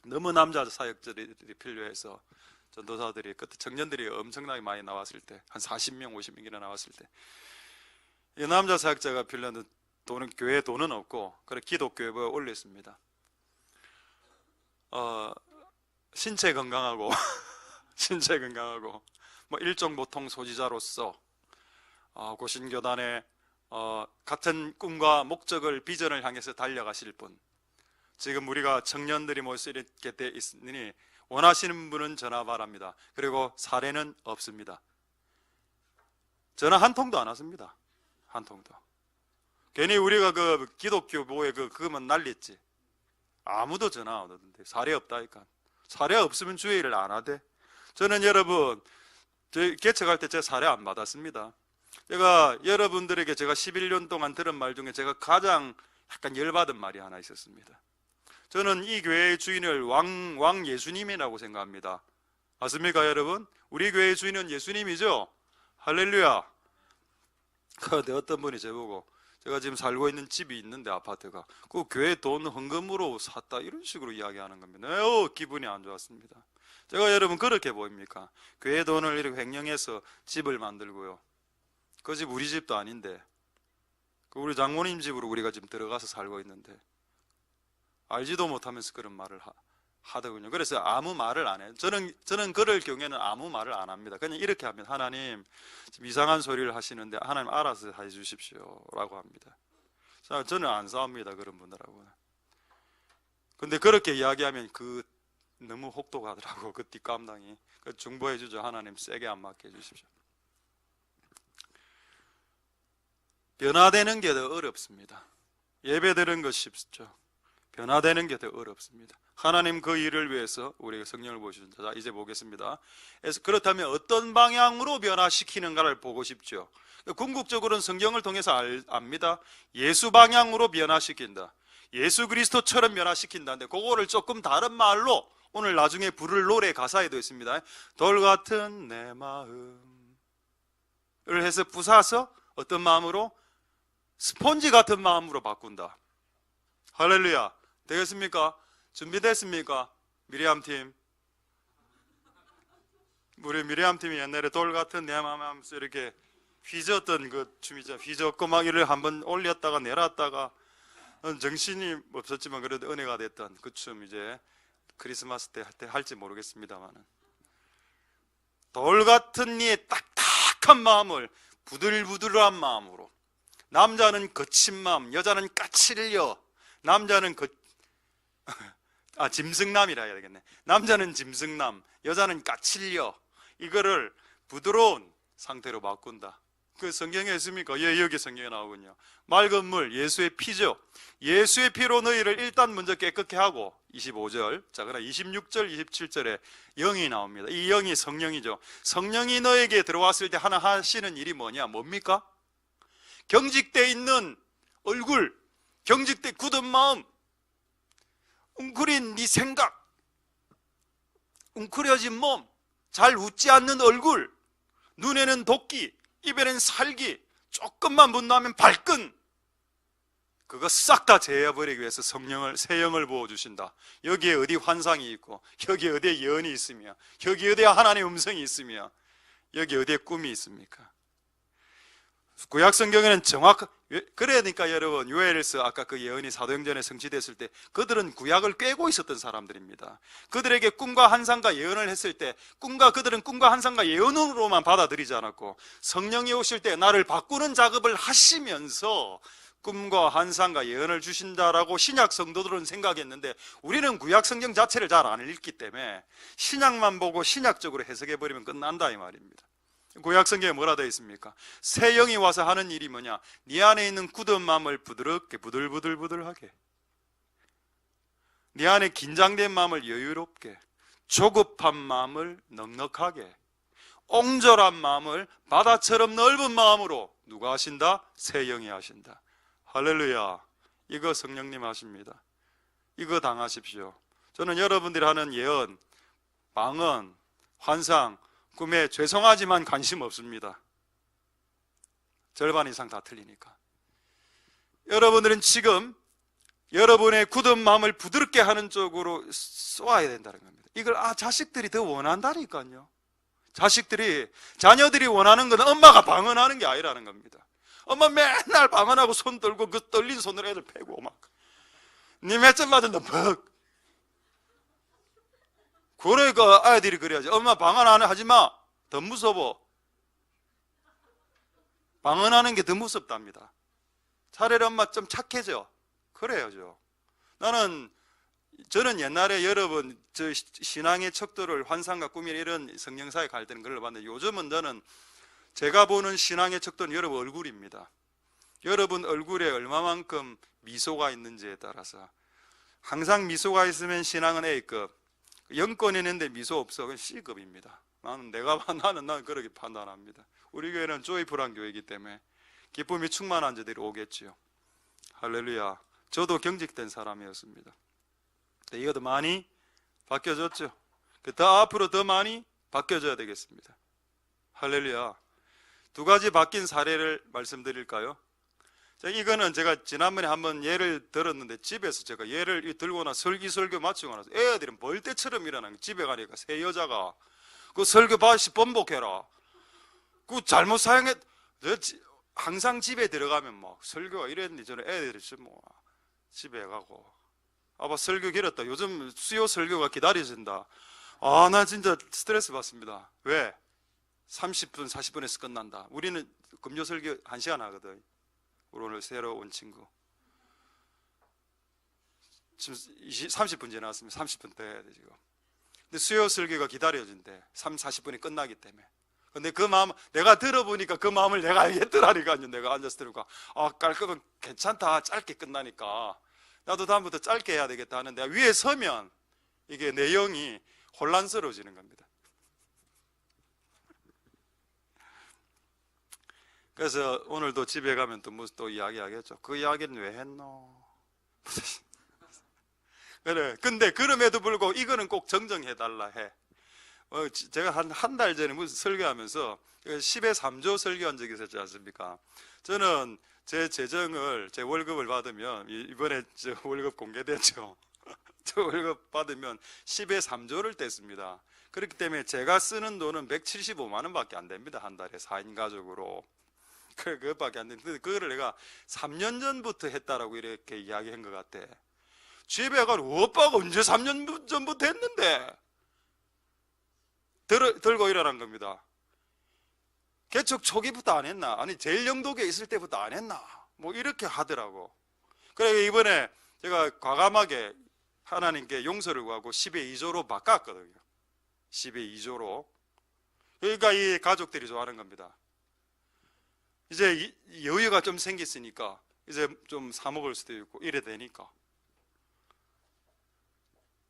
너무 남자 사역자들이 필요해서 전도사들이, 그때 청년들이 엄청나게 많이 나왔을 때, 한 40명, 50명이나 나왔을 때, 이 남자 사역자가 필요한데 교회에 돈은 없고, 그래 기독교회에 올렸습니다. 신체 건강하고 신체 건강하고 뭐 일종 보통 소지자로서 고신교단의 같은 꿈과 목적을, 비전을 향해서 달려가실 분, 지금 우리가 청년들이 모여서 이렇게 돼 있으니 원하시는 분은 전화 바랍니다. 그리고 사례는 없습니다. 전화 한 통도 안 왔습니다. 한 통도. 괜히 우리가 그 기독교 뭐에 그거만 난리했지. 아무도 전화 안 오던데. 사례 없다니까. 사례 없으면 주의를 안 하대. 저는 여러분, 개척할 때 제 사례 안 받았습니다. 제가 여러분들에게 제가 11년 동안 들은 말 중에 제가 가장 약간 열받은 말이 하나 있었습니다. 저는 이 교회의 주인을 왕 예수님이라고 생각합니다. 맞습니까, 여러분? 우리 교회의 주인은 예수님이죠? 할렐루야. 그런데 어떤 분이 저보고, 제가 지금 살고 있는 집이 있는데, 아파트가, 그 교회 돈 헌금으로 샀다, 이런 식으로 이야기하는 겁니다. 기분이 안 좋았습니다. 제가 여러분 그렇게 보입니까? 교회 돈을 이렇게 횡령해서 집을 만들고요, 그 집 우리 집도 아닌데, 그 우리 장모님 집으로 우리가 지금 들어가서 살고 있는데 알지도 못하면서 그런 말을 하더군요. 그래서 아무 말을 안 해요. 저는 그럴 경우에는 아무 말을 안 합니다. 그냥 이렇게 합니다. 하나님, 지금 이상한 소리를 하시는데 하나님 알아서 해주십시오 라고 합니다. 저는 안 싸웁니다, 그런 분들하고는. 근데 그렇게 이야기하면 너무 혹독하더라고, 그 뒷감당이. 중보해 주죠. 하나님 세게 안 맞게 해주십시오. 변화되는 게 더 어렵습니다. 예배드리는 것 쉽죠. 변화되는 게 더 어렵습니다. 하나님 그 일을 위해서 우리에게 성령을 보여주신다. 자, 이제 보겠습니다. 그래서 그렇다면 어떤 방향으로 변화시키는가를 보고 싶죠. 궁극적으로는 성경을 통해서 압니다. 예수 방향으로 변화시킨다. 예수 그리스도처럼 변화시킨다는데, 그거를 조금 다른 말로 오늘 나중에 부를 노래 가사에도 있습니다. 돌 같은 내 마음을 해서 부사서 어떤 마음으로? 스폰지 같은 마음으로 바꾼다. 할렐루야. 되겠습니까? 준비됐습니까? 미리암 팀. 우리 미리암 팀이 옛날에 돌 같은 내 마음 하면서 이렇게 휘젓던 그 춤이죠. 휘젓고 막 이를 한번 올렸다가 내렸다가, 정신이 없었지만 그래도 은혜가 됐던 그 춤, 이제 크리스마스 때 할지 모르겠습니다만은, 돌 같은 네 딱딱한 마음을 부들부들한 마음으로, 남자는 거친 마음, 여자는 까칠려. 남자는 짐승남이라 해야 되겠네. 남자는 짐승남, 여자는 까칠려. 이거를 부드러운 상태로 바꾼다. 그 성경에 있습니까? 예, 여기 성경에 나오군요. 맑은 물, 예수의 피죠. 예수의 피로 너희를 일단 먼저 깨끗게 하고, 25절. 자, 그러나 26절, 27절에 영이 나옵니다. 이 영이 성령이죠. 성령이 너에게 들어왔을 때 하나 하시는 일이 뭡니까? 경직되어 있는 얼굴, 경직돼 굳은 마음, 웅크린 네 생각, 웅크려진 몸, 잘 웃지 않는 얼굴, 눈에는 도끼, 입에는 살기, 조금만 분노하면 발끈, 그거 싹 다 제어버리기 위해서 성령을, 새 영을 부어주신다. 여기에 어디 환상이 있고, 여기에 어디에 예언이 있으며, 여기에 어디에 하나님의 음성이 있으며, 여기에 어디에 꿈이 있습니까? 구약 성경에는 그러니까 여러분, 요엘서 아까 그 예언이 사도행전에 성취됐을 때 그들은 구약을 꿰고 있었던 사람들입니다. 그들에게 꿈과 환상과 예언을 했을 때 그들은 꿈과 환상과 예언으로만 받아들이지 않았고, 성령이 오실 때 나를 바꾸는 작업을 하시면서 꿈과 환상과 예언을 주신다라고 신약 성도들은 생각했는데, 우리는 구약 성경 자체를 잘 안 읽기 때문에 신약만 보고 신약적으로 해석해버리면 끝난다 이 말입니다. 구약 성경에 뭐라 되어 있습니까? 새 영이 와서 하는 일이 뭐냐? 네 안에 있는 굳은 마음을 부드럽게, 부들부들부들하게, 네 안에 긴장된 마음을 여유롭게, 조급한 마음을 넉넉하게, 옹졸한 마음을 바다처럼 넓은 마음으로 누가 하신다? 새 영이 하신다. 할렐루야. 이거 성령님 하십니다. 이거 당하십시오. 저는 여러분들이 하는 예언, 방언, 환상, 꿈에 죄송하지만 관심 없습니다. 절반 이상 다 틀리니까. 여러분들은 지금 여러분의 굳은 마음을 부드럽게 하는 쪽으로 쏘아야 된다는 겁니다. 이걸 자식들이 더 원한다니까요. 자녀들이 원하는 건 엄마가 방언하는 게 아니라는 겁니다. 엄마 맨날 방언하고 손 떨고 그 떨린 손으로 애들 패고 막, 니 몇 점 맞았나 퍽. 그러니까 아이들이 그래야지. 엄마 방언 안 하지 마. 더 무서워. 방언하는 게 더 무섭답니다. 차라리 엄마 좀 착해져. 그래야죠. 저는 옛날에 여러분 저 신앙의 척도를 환상과 꿈이나 이런 성령사에 갈 때는 그걸 봤는데, 요즘은 저는 제가 보는 신앙의 척도는 여러분 얼굴입니다. 여러분 얼굴에 얼마만큼 미소가 있는지에 따라서, 항상 미소가 있으면 신앙은 A급, 영권 있는데 미소 없어, 그건 C급입니다. 나는 그렇게 판단합니다. 우리 교회는 조이풀한 교회이기 때문에 기쁨이 충만한 자들이 오겠지요. 할렐루야. 저도 경직된 사람이었습니다. 이것도 많이 바뀌어졌죠. 더 앞으로 더 많이 바뀌어져야 되겠습니다. 할렐루야. 두 가지 바뀐 사례를 말씀드릴까요? 이거는 제가 지난번에 한번 예를 들었는데, 집에서 제가 예를 들고 나서 설교 마치고 나서 애들은 벌떼처럼 일어나는, 집에 가니까 새 여자가 그 설교 다시 번복해라, 그 잘못 사용했, 항상 집에 들어가면 막 설교가 이랬는데, 저는 애들이 뭐 집에 가고 아빠 설교 길었다, 요즘 수요 설교가 기다려진다, 나 진짜 스트레스 받습니다. 왜? 30분 40분에서 끝난다. 우리는 금요 설교 1시간 하거든. 우리 오늘 새로 온 친구 지금 30분 지났으면 30분 더 해야 돼 지금. 근데 수요 설교가 기다려진대. 40분이 끝나기 때문에. 근데 그 마음 내가 들어보니까 그 마음을 내가 알겠더라니까요. 내가 앉아서 들으니까 깔끔하면 괜찮다, 짧게 끝나니까 나도 다음부터 짧게 해야 되겠다 하는데, 위에 서면 이게 내용이 혼란스러워지는 겁니다. 그래서 오늘도 집에 가면 또 이야기하겠죠. 그 이야기는 왜 했노? 그래. 근데 그럼에도 불구하고 이거는 꼭 정정해달라 해. 제가 한 달 전에 무슨 설교하면서 10의 3조 설교한 적이 있었지 않습니까? 저는 제 재정을, 제 월급을 받으면, 이번에 저 월급 공개됐죠. 저 월급 받으면 10의 3조를 뗐습니다. 그렇기 때문에 제가 쓰는 돈은 175만 원밖에 안 됩니다. 한 달에 4인 가족으로. 그것밖에 안 되는데, 그거를 내가 3년 전부터 했다라고 이렇게 이야기한 것 같아. 집에 가서 오빠가 언제 3년 전부터 했는데 들고 일어난 겁니다. 개척 초기부터 안 했나? 아니 제일 영독에 있을 때부터 안 했나? 뭐 이렇게 하더라고. 그래 이번에 제가 과감하게 하나님께 용서를 구하고 10의 2조로 바꿨거든요. 10의 2조로. 그러니까 이 가족들이 좋아하는 겁니다. 이제 여유가 좀 생겼으니까 이제 좀 사 먹을 수도 있고 이래 되니까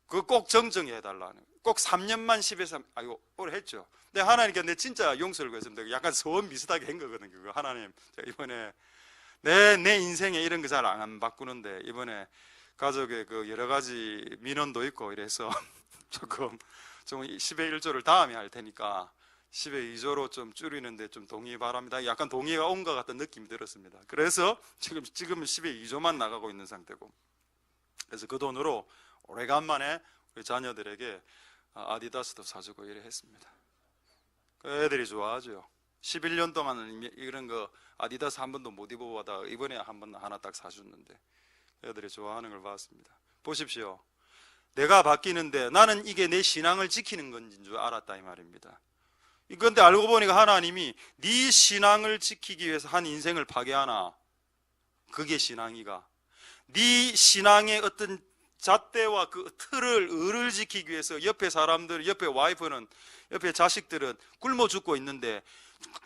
그거 꼭 정정해 달라는, 꼭 3년만 10에 3, 올해 했죠. 근데 하나님께 내 진짜 용서를 구했습니다. 약간 소원 비슷하게 한 거거든요. 그거 하나님, 제가 이번에 내 인생에 이런 거 잘 안 바꾸는데 이번에 가족의 그 여러 가지 민원도 있고 이래서 조금 좀 10의 1조를 다음에 할 테니까 10의 2조로 좀 줄이는데 좀 동의 바랍니다. 약간 동의가 온 것 같은 느낌이 들었습니다. 그래서 지금 10의 2조만 나가고 있는 상태고, 그래서 그 돈으로 오래간만에 우리 자녀들에게 아디다스도 사주고 이래 했습니다. 그 애들이 좋아하죠. 11년 동안은 이런 거 아디다스 한 번도 못 입어보다 이번에 한 번 하나 딱 사줬는데 애들이 좋아하는 걸 봤습니다. 보십시오. 내가 바뀌는데 나는 이게 내 신앙을 지키는 건인 줄 알았다 이 말입니다. 그런데 알고 보니까 하나님이 네 신앙을 지키기 위해서 한 인생을 파괴하나? 그게 신앙이가. 네 신앙의 어떤 잣대와 그 을을 지키기 위해서 옆에 사람들, 옆에 와이프는, 옆에 자식들은 굶어 죽고 있는데,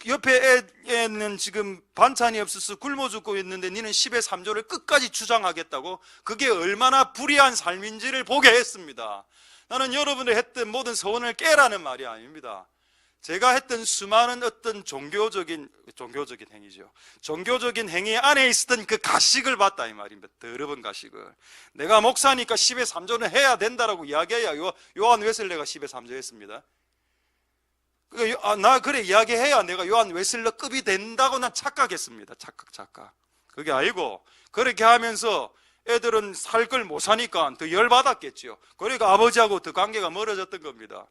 옆에 애는 지금 반찬이 없어서 굶어 죽고 있는데 니는 10의 3조를 끝까지 주장하겠다고? 그게 얼마나 불의한 삶인지를 보게 했습니다. 나는 여러분이 했던 모든 소원을 깨라는 말이 아닙니다. 제가 했던 수많은 어떤 종교적인 행위죠. 종교적인 행위 안에 있었던 그 가식을 봤다 이 말입니다. 더러운 가식을. 내가 목사니까 10의 3조는 해야 된다라고 이야기해야 요한 웨슬레가 10의 3조 했습니다. 나 그래 이야기해야 내가 요한 웨슬레급이 된다고 난 착각했습니다. 착각. 그게 아니고 그렇게 하면서 애들은 살 걸 못 사니까 더 열받았겠죠. 그러니까 아버지하고 더 관계가 멀어졌던 겁니다.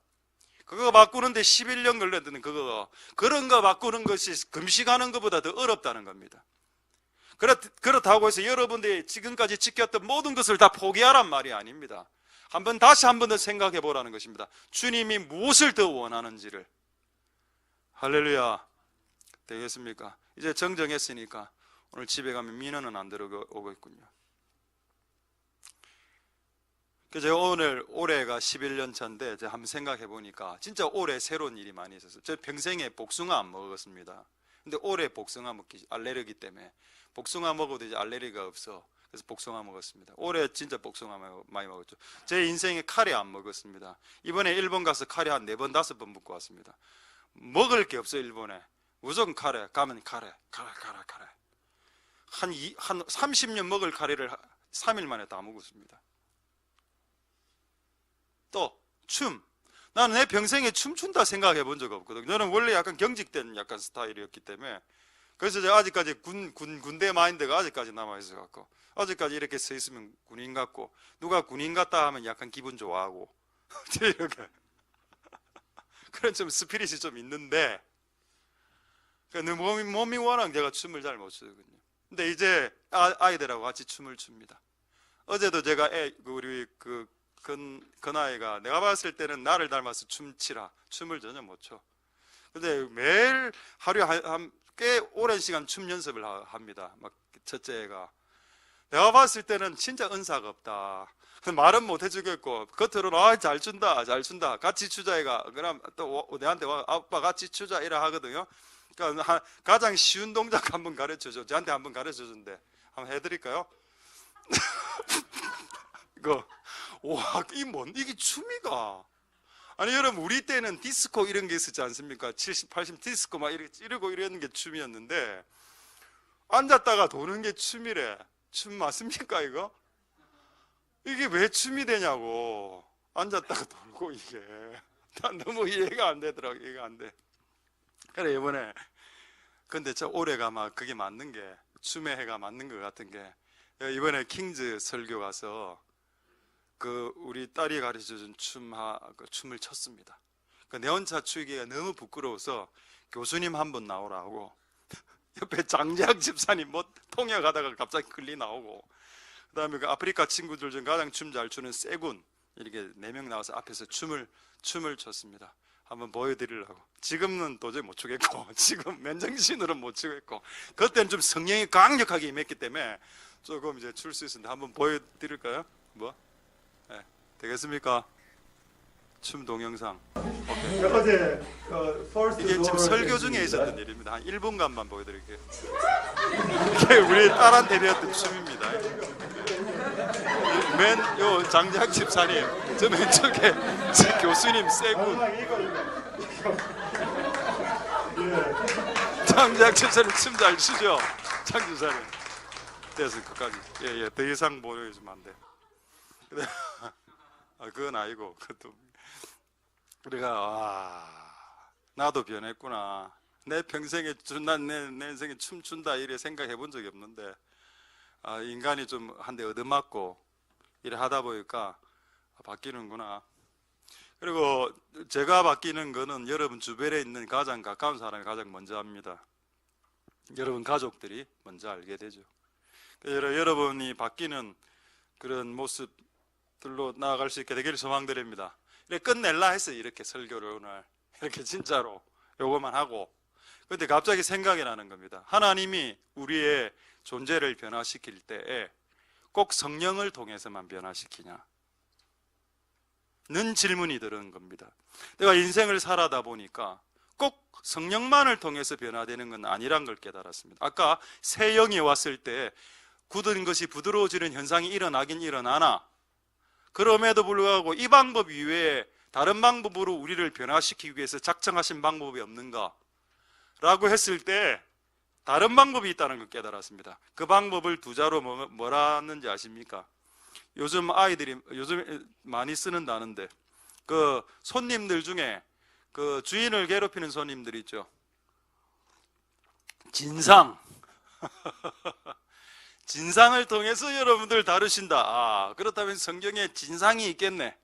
그거 바꾸는데 11년 걸렸던 그런 거 바꾸는 것이 금식하는 것보다 더 어렵다는 겁니다. 그렇다고 해서 여러분들이 지금까지 지켰던 모든 것을 다 포기하란 말이 아닙니다. 다시 한 번 더 생각해 보라는 것입니다. 주님이 무엇을 더 원하는지를. 할렐루야. 되겠습니까? 이제 정정했으니까 오늘 집에 가면 민원은 안 들어오고 있군요. 제가 올해가 11년 차인데 제가 한번 생각해 보니까 진짜 올해 새로운 일이 많이 있었어요. 저 평생에 복숭아 안 먹었습니다. 근데 올해 복숭아 먹기 알레르기 때문에 복숭아 먹어도 이제 알레르기가 없어. 그래서 복숭아 먹었습니다. 올해 진짜 복숭아 많이 먹었죠. 제 인생에 카레 안 먹었습니다. 이번에 일본 가서 카레 한 4번 5번 먹고 왔습니다. 먹을 게 없어요. 일본에 무조건 카레 가면 카레. 한 30년 먹을 카레를 3일 만에 다 먹었습니다. 또 춤. 나는 내 평생에 춤춘다 생각해 본 적 없거든요. 저는 원래 약간 경직된 약간 스타일이었기 때문에. 그래서 제가 아직까지 군대 마인드가 아직까지 남아있어 갖고 아직까지 이렇게 서 있으면 군인 같고 누가 군인 같다 하면 약간 기분 좋아하고 이렇게 그런 좀 스피릿이 좀 있는데 몸이 워낙 제가 춤을 잘 못 추거든요. 근데 이제 아이들하고 같이 춤을 춥니다. 어제도 제가 우리 그 나이가 내가 봤을 때는 나를 닮아서 춤추라. 춤을 전혀 못 춰. 근데 매일 하루에 꽤 오랜 시간 춤 연습을 합니다. 막 첫째 애가. 내가 봤을 때는 진짜 은사가 없다. 말은 못 해주겠고 겉으로는 잘 춘다 같이 추자 애가. 그럼 또 내한테 와 아빠 같이 추자 이래 하거든요. 그러니까 가장 쉬운 동작 한번 가르쳐줘. 저한테 한번 가르쳐준대. 한번 해드릴까요? 이게 춤이가. 아니 여러분 우리 때는 디스코 이런 게 있었지 않습니까? 70, 80 디스코 막 이러고 이러는 게 춤이었는데 앉았다가 도는 게 춤이래. 춤 맞습니까 이거? 이게 왜 춤이 되냐고. 앉았다가 돌고 이게 난 너무 이해가 안 되더라고. 이해가 안 돼. 그래 이번에 근데 저 올해가 막 그게 맞는 게 춤의 해가 맞는 것 같은 게 이번에 킹즈 설교 가서 우리 딸이 가르쳐준 춤을 췄습니다. 내 혼자 추기가 너무 부끄러워서 교수님 한번 나오라고 옆에 장재학 집사님 통역하다가 갑자기 글리 나오고 그다음에 그 아프리카 친구들 중 가장 춤 잘 추는 세군 이렇게 4명 나와서 앞에서 춤을 췄습니다. 한번 보여드리려고. 지금은 도저히 못 추겠고 지금 맨정신으로는 못 추겠고 그때는 좀 성령이 강력하게 임했기 때문에 조금 이제 출 수 있었는데 한번 보여드릴까요? 네, 되겠습니까? 춤 동영상. 어제 이게 지금 설교 중에 있었던 일입니다. 한 1분간만 보여드릴게요. 이게 우리 딸한테 배웠던 춤입니다. 요 장재학 집사님, 저 왼쪽에 교수님 세군. 장재학 집사님 춤 잘 추죠? 장 집사님. 됐어 끝까지. 더 이상 보여주면 안 돼. 그건 아니고 그것도 우리가 나도 변했구나. 내 평생에 내 인생에 춤춘다 이래 생각해 본 적이 없는데 인간이 좀 한 대 얻어맞고 이래 하다 보니까 바뀌는구나. 그리고 제가 바뀌는 거는 여러분 주변에 있는 가장 가까운 사람이 가장 먼저 합니다. 여러분 가족들이 먼저 알게 되죠. 여러분이 바뀌는 그런 모습들로 나아갈 수 있게 되기를 소망드립니다. 이렇게 끝낼라 했어요. 이렇게 설교를 오늘 이렇게 진짜로 요거만 하고. 근데 갑자기 생각이 나는 겁니다. 하나님이 우리의 존재를 변화시킬 때에 꼭 성령을 통해서만 변화시키냐 는 질문이 들은 겁니다. 내가 인생을 살아다 보니까 꼭 성령만을 통해서 변화되는 건 아니란 걸 깨달았습니다. 아까 새 영이 왔을 때 굳은 것이 부드러워지는 현상이 일어나긴 일어나나 그럼에도 불구하고 이 방법 이외에 다른 방법으로 우리를 변화시키기 위해서 작정하신 방법이 없는가? 라고 했을 때 다른 방법이 있다는 걸 깨달았습니다. 그 방법을 두 자로 뭐라는지 아십니까? 요즘 아이들이 요즘 많이 쓰는 단어인데 그 손님들 중에 그 주인을 괴롭히는 손님들 있죠. 진상. 진상을 통해서 여러분들 다루신다. 그렇다면 성경에 진상이 있겠네.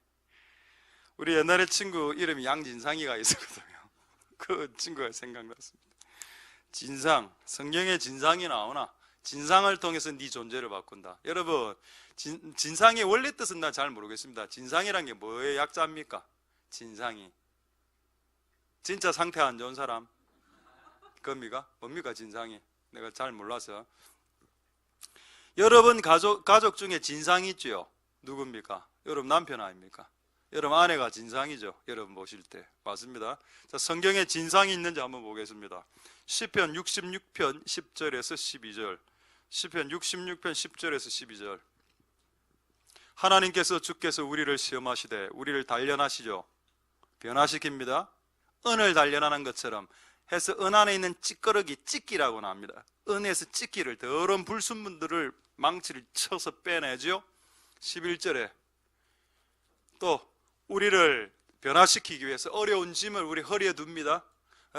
우리 옛날에 친구 이름이 양진상이가 있었거든요. 그 친구가 생각났습니다. 진상, 성경에 진상이 나오나? 진상을 통해서 네 존재를 바꾼다. 여러분, 진상의 원래 뜻은 나 잘 모르겠습니다. 진상이란 게 뭐의 약자입니까? 진상이 진짜 상태 안 좋은 사람 겁니까? 뭡니까 진상이? 내가 잘 몰라서. 여러분 가족 중에 진상이 있죠? 누굽니까? 여러분 남편 아닙니까? 여러분 아내가 진상이죠? 여러분 보실 때 맞습니다. 자, 성경에 진상이 있는지 한번 보겠습니다. 시편 66편 10절에서 12절. 시편 66편 10절에서 12절. 하나님께서 주께서 우리를 시험하시되 우리를 단련하시죠. 변화시킵니다. 은을 단련하는 것처럼 해서 은 안에 있는 찌꺼러기 찢기라고 합니다. 은에서 찢기를 더러운 불순물들을 망치를 쳐서 빼내죠. 11절에 또 우리를 변화시키기 위해서 어려운 짐을 우리 허리에 둡니다.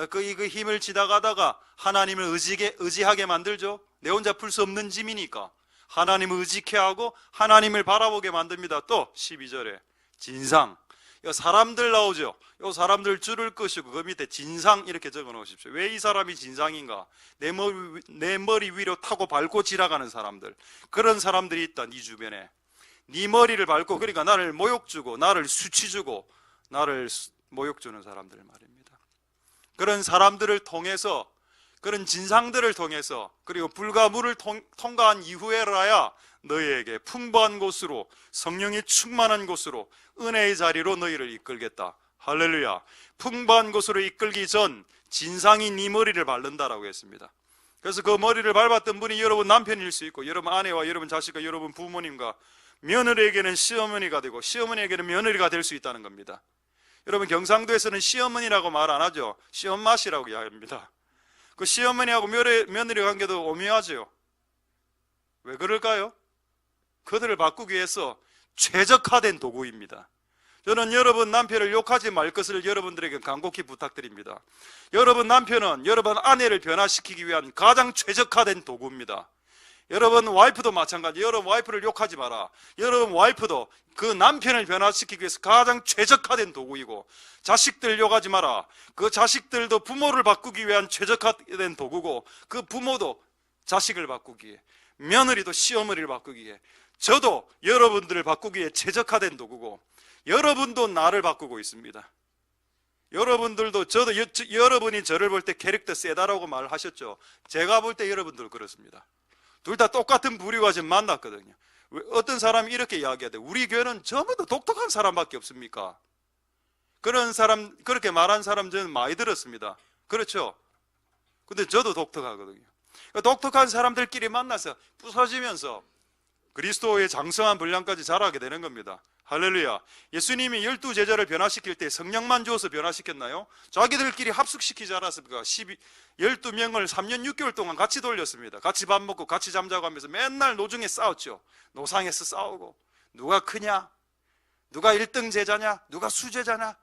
그 힘을 지나가다가 하나님을 의지하게 만들죠. 내 혼자 풀 수 없는 짐이니까 하나님을 의지케 하고 하나님을 바라보게 만듭니다. 또 12절에 진상, 사람들 나오죠. 이 사람들 줄을 끄시고 그 밑에 진상 이렇게 적어 놓으십시오. 왜 이 사람이 진상인가? 내 머리 위로 타고 밟고 지나가는 사람들, 그런 사람들이 있다. 네 주변에 네 머리를 밟고, 그러니까 나를 모욕 주고 나를 수치 주고 나를 모욕 주는 사람들 말입니다. 그런 사람들을 통해서, 그런 진상들을 통해서, 그리고 불과 물을 통과한 이후에라야 너희에게 풍부한 곳으로, 성령이 충만한 곳으로, 은혜의 자리로 너희를 이끌겠다. 할렐루야. 풍부한 곳으로 이끌기 전 진상이 네 머리를 밟는다라고 했습니다. 그래서 그 머리를 밟았던 분이 여러분 남편일 수 있고, 여러분 아내와 여러분 자식과 여러분 부모님과 며느리에게는 시어머니가 되고, 시어머니에게는 며느리가 될 수 있다는 겁니다. 여러분 경상도에서는 시어머니라고 말 안 하죠. 시엄마씨라고 이야기합니다. 그 시어머니하고 며느리 관계도 오묘하죠. 왜 그럴까요? 그들을 바꾸기 위해서 최적화된 도구입니다. 저는 여러분 남편을 욕하지 말 것을 여러분들에게 간곡히 부탁드립니다. 여러분 남편은 여러분 아내를 변화시키기 위한 가장 최적화된 도구입니다. 여러분 와이프도 마찬가지. 여러분 와이프를 욕하지 마라. 여러분 와이프도 그 남편을 변화시키기 위해서 가장 최적화된 도구이고, 자식들 욕하지 마라. 그 자식들도 부모를 바꾸기 위한 최적화된 도구고, 그 부모도 자식을 바꾸기 위해, 며느리도 시어머니를 바꾸기 위해, 저도 여러분들을 바꾸기 위해 최적화된 도구고, 여러분도 나를 바꾸고 있습니다. 여러분들도 여러분이 저를 볼 때 캐릭터 세다라고 말하셨죠. 제가 볼 때 여러분들 그렇습니다. 둘 다 똑같은 부류가 지금 만났거든요. 어떤 사람이 이렇게 이야기하대. 우리 교회는 전부 다 독특한 사람밖에 없습니까? 그런 사람, 그렇게 말한 사람 저는 많이 들었습니다. 그렇죠? 근데 저도 독특하거든요. 독특한 사람들끼리 만나서 부서지면서 그리스도의 장성한 분량까지 자라게 되는 겁니다. 할렐루야. 예수님이 12제자를 변화시킬 때 성령만 주어서 변화시켰나요? 자기들끼리 합숙시키지 않았습니까? 12명을 3년 6개월 동안 같이 돌렸습니다. 같이 밥 먹고 같이 잠자고 하면서 맨날 노중에 싸웠죠. 노상에서 싸우고 누가 크냐? 누가 1등 제자냐? 누가 수제자냐?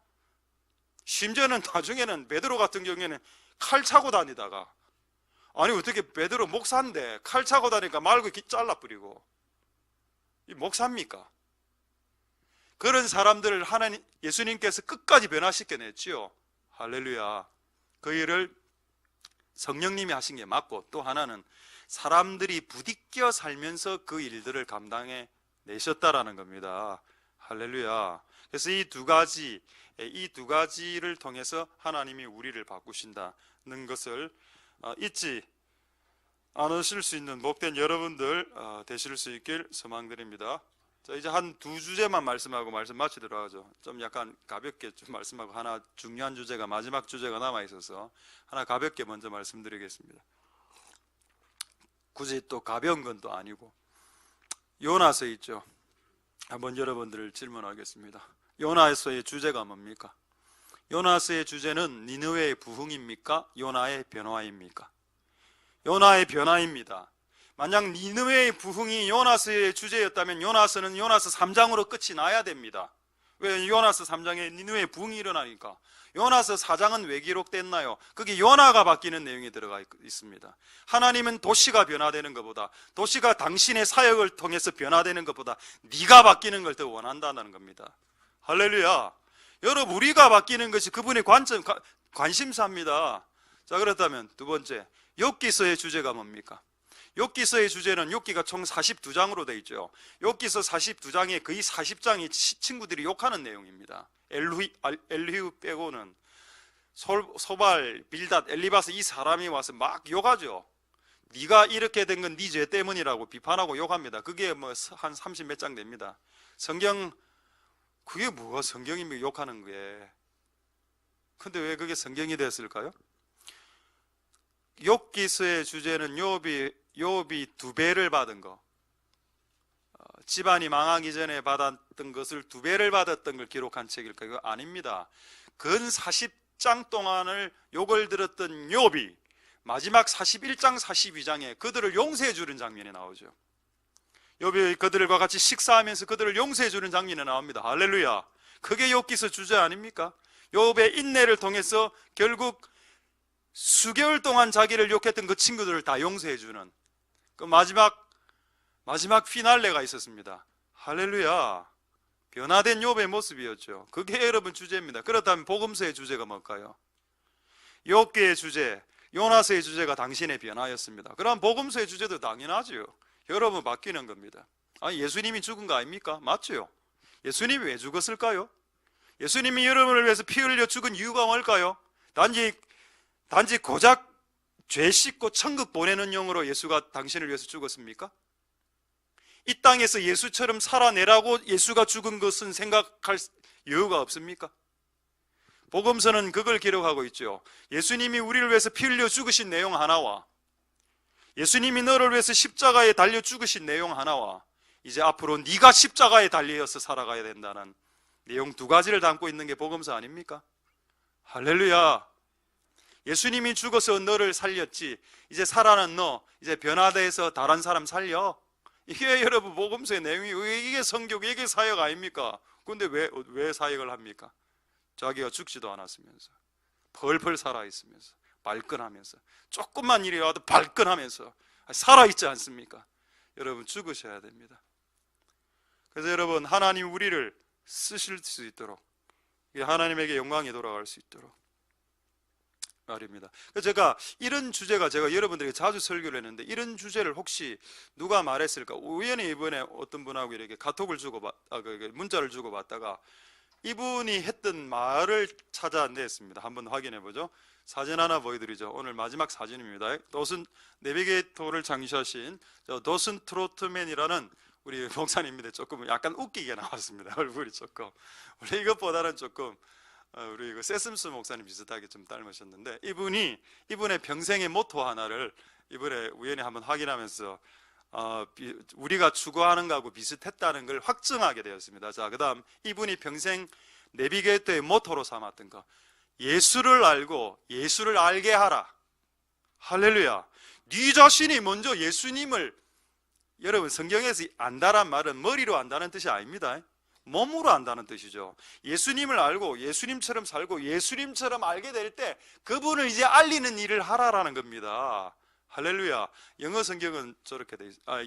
심지어는 나중에는 베드로 같은 경우에는 칼 차고 다니다가, 아니 어떻게 베드로 목사인데 칼 차고 다니니까 말고 잘라버리고, 이 목사입니까? 그런 사람들을 하나님 예수님께서 끝까지 변화시켜냈지요. 할렐루야. 그 일을 성령님이 하신 게 맞고, 또 하나는 사람들이 부딪혀 살면서 그 일들을 감당해 내셨다라는 겁니다. 할렐루야. 그래서 이 두 가지를 통해서 하나님이 우리를 바꾸신다는 것을 잊지 않으실 수 있는 복된 여러분들 되실 수 있길 소망드립니다. 자, 이제 한 두 주제만 말씀하고 말씀 마치도록 하죠. 좀 약간 가볍게 좀 말씀하고, 하나 중요한 주제가, 마지막 주제가 남아 있어서 하나 가볍게 먼저 말씀드리겠습니다. 굳이 또 가벼운 건 또 아니고, 요나서 있죠. 한번 여러분들을 질문하겠습니다. 요나서의 주제가 뭡니까? 요나서의 주제는 니느웨의 부흥입니까? 요나의 변화입니까? 요나의 변화입니다. 만약 니느웨의 부흥이 요나서의 주제였다면 요나서는 요나서 3장으로 끝이 나야 됩니다. 왜? 요나서 3장에 니느웨의 부흥이 일어나니까. 요나서 4장은 왜 기록됐나요? 거기 요나가 바뀌는 내용이 들어가 있습니다. 하나님은 도시가 변화되는 것보다, 도시가 당신의 사역을 통해서 변화되는 것보다 네가 바뀌는 걸 더 원한다는 겁니다. 할렐루야. 여러분, 우리가 바뀌는 것이 그분의 관심사입니다. 자, 그렇다면 두 번째, 욥기서의 주제가 뭡니까? 욥기서의 주제는, 욥기가 총 42장으로 되어 있죠. 욥기서 42장에 거의 40장이 친구들이 욕하는 내용입니다. 엘리후 빼고는 소발, 빌닷, 엘리바스 이 사람이 와서 막 욕하죠. 네가 이렇게 된 건 네 죄 때문이라고 비판하고 욕합니다. 그게 뭐 한 30 몇 장 됩니다. 성경, 그게 뭐가 성경이면 욕하는 거예요. 근데 왜 그게 성경이 됐을까요? 욥기서의 주제는 욥이 2배를 받은 거, 집안이 망하기 전에 받았던 것을 2배를 받았던 걸 기록한 책일까요? 그거 아닙니다. 근 40장 동안을 욕을 들었던 욥이 마지막 41장 42장에 그들을 용서해 주는 장면이 나오죠. 욥이 그들과 같이 식사하면서 그들을 용서해 주는 장면이 나옵니다. 할렐루야. 그게 욥기서 주제 아닙니까? 욥의 인내를 통해서 결국 수개월 동안 자기를 욕했던 그 친구들을 다 용서해 주는 그 마지막 피날레가 있었습니다. 할렐루야. 변화된 욥의 모습이었죠. 그게 여러분 주제입니다. 그렇다면 복음서의 주제가 뭘까요? 욥기의 주제, 요나서의 주제가 당신의 변화였습니다. 그럼 복음서의 주제도 당연하죠. 여러분 바뀌는 겁니다. 아니, 예수님이 죽은 거 아닙니까? 맞죠? 예수님이 왜 죽었을까요? 예수님이 여러분을 위해서 피 흘려 죽은 이유가 뭘까요? 단지 고작 죄 씻고 천국 보내는 용으로 예수가 당신을 위해서 죽었습니까? 이 땅에서 예수처럼 살아내라고 예수가 죽은 것은 생각할 여유가 없습니까? 복음서는 그걸 기록하고 있죠. 예수님이 우리를 위해서 피 흘려 죽으신 내용 하나와, 예수님이 너를 위해서 십자가에 달려 죽으신 내용 하나와, 이제 앞으로 네가 십자가에 달려서 살아가야 된다는 내용 두 가지를 담고 있는 게 복음서 아닙니까? 할렐루야. 예수님이 죽어서 너를 살렸지, 이제 살아난 너, 이제 변화돼서 다른 사람 살려. 이게 여러분 복음서의 내용이, 이게 성경, 이게 사역 아닙니까? 근데 왜 사역을 합니까? 자기가 죽지도 않았으면서, 펄펄 살아있으면서, 발끈하면서, 조금만 일이 와도 발끈하면서 살아있지 않습니까? 여러분 죽으셔야 됩니다. 그래서 여러분, 하나님 우리를 쓰실 수 있도록, 하나님에게 영광이 돌아갈 수 있도록 말입니다. 그래서 제가 이런 주제가, 제가 여러분들에게 자주 설교를 했는데, 이런 주제를 혹시 누가 말했을까? 우연히 이번에 어떤 분하고 이렇게 카톡을 문자를 주고받다가 이분이 했던 말을 찾아냈습니다. 한번 확인해 보죠. 사진 하나 보여드리죠. 오늘 마지막 사진입니다. 도슨 내비게이터를 창시하신 도슨 트로트맨이라는 우리 목사님인데 조금 약간 웃기게 나왔습니다. 얼굴이 조금, 원래 이것보다는 조금 우리 세슴스 목사님 비슷하게 좀 닮으셨는데, 이분의 평생의 모토 하나를 이번에 우연히 한번 확인하면서 우리가 추구하는 거하고 비슷했다는 걸 확증하게 되었습니다. 자, 그 다음 이분이 평생 내비게이터의 모토로 삼았던 거, 예수를 알고 예수를 알게 하라. 할렐루야. 네 자신이 먼저 예수님을 여러분 성경에서 안다란 말은 머리로 안다는 뜻이 아닙니다. 몸으로 안다는 뜻이죠. 예수님을 알고 예수님처럼 살고 예수님처럼 알게 될 때 그분을 이제 알리는 일을 하라라는 겁니다. 할렐루야. 영어 성경은 저렇게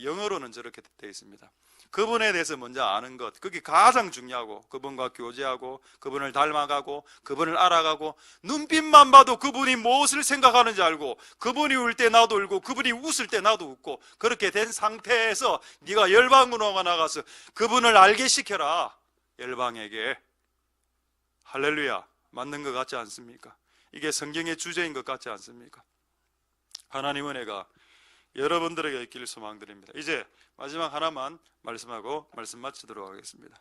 영어로는 저렇게 되어 있습니다. 그분에 대해서 먼저 아는 것, 그게 가장 중요하고, 그분과 교제하고 그분을 닮아가고 그분을 알아가고, 눈빛만 봐도 그분이 무엇을 생각하는지 알고, 그분이 울 때 나도 울고 그분이 웃을 때 나도 웃고, 그렇게 된 상태에서 네가 열방으로 나가서 그분을 알게 시켜라. 열방에게. 할렐루야. 맞는 것 같지 않습니까? 이게 성경의 주제인 것 같지 않습니까? 하나님 은혜가 여러분들에게 있기를 소망드립니다. 이제 마지막 하나만 말씀하고 말씀 마치도록 하겠습니다.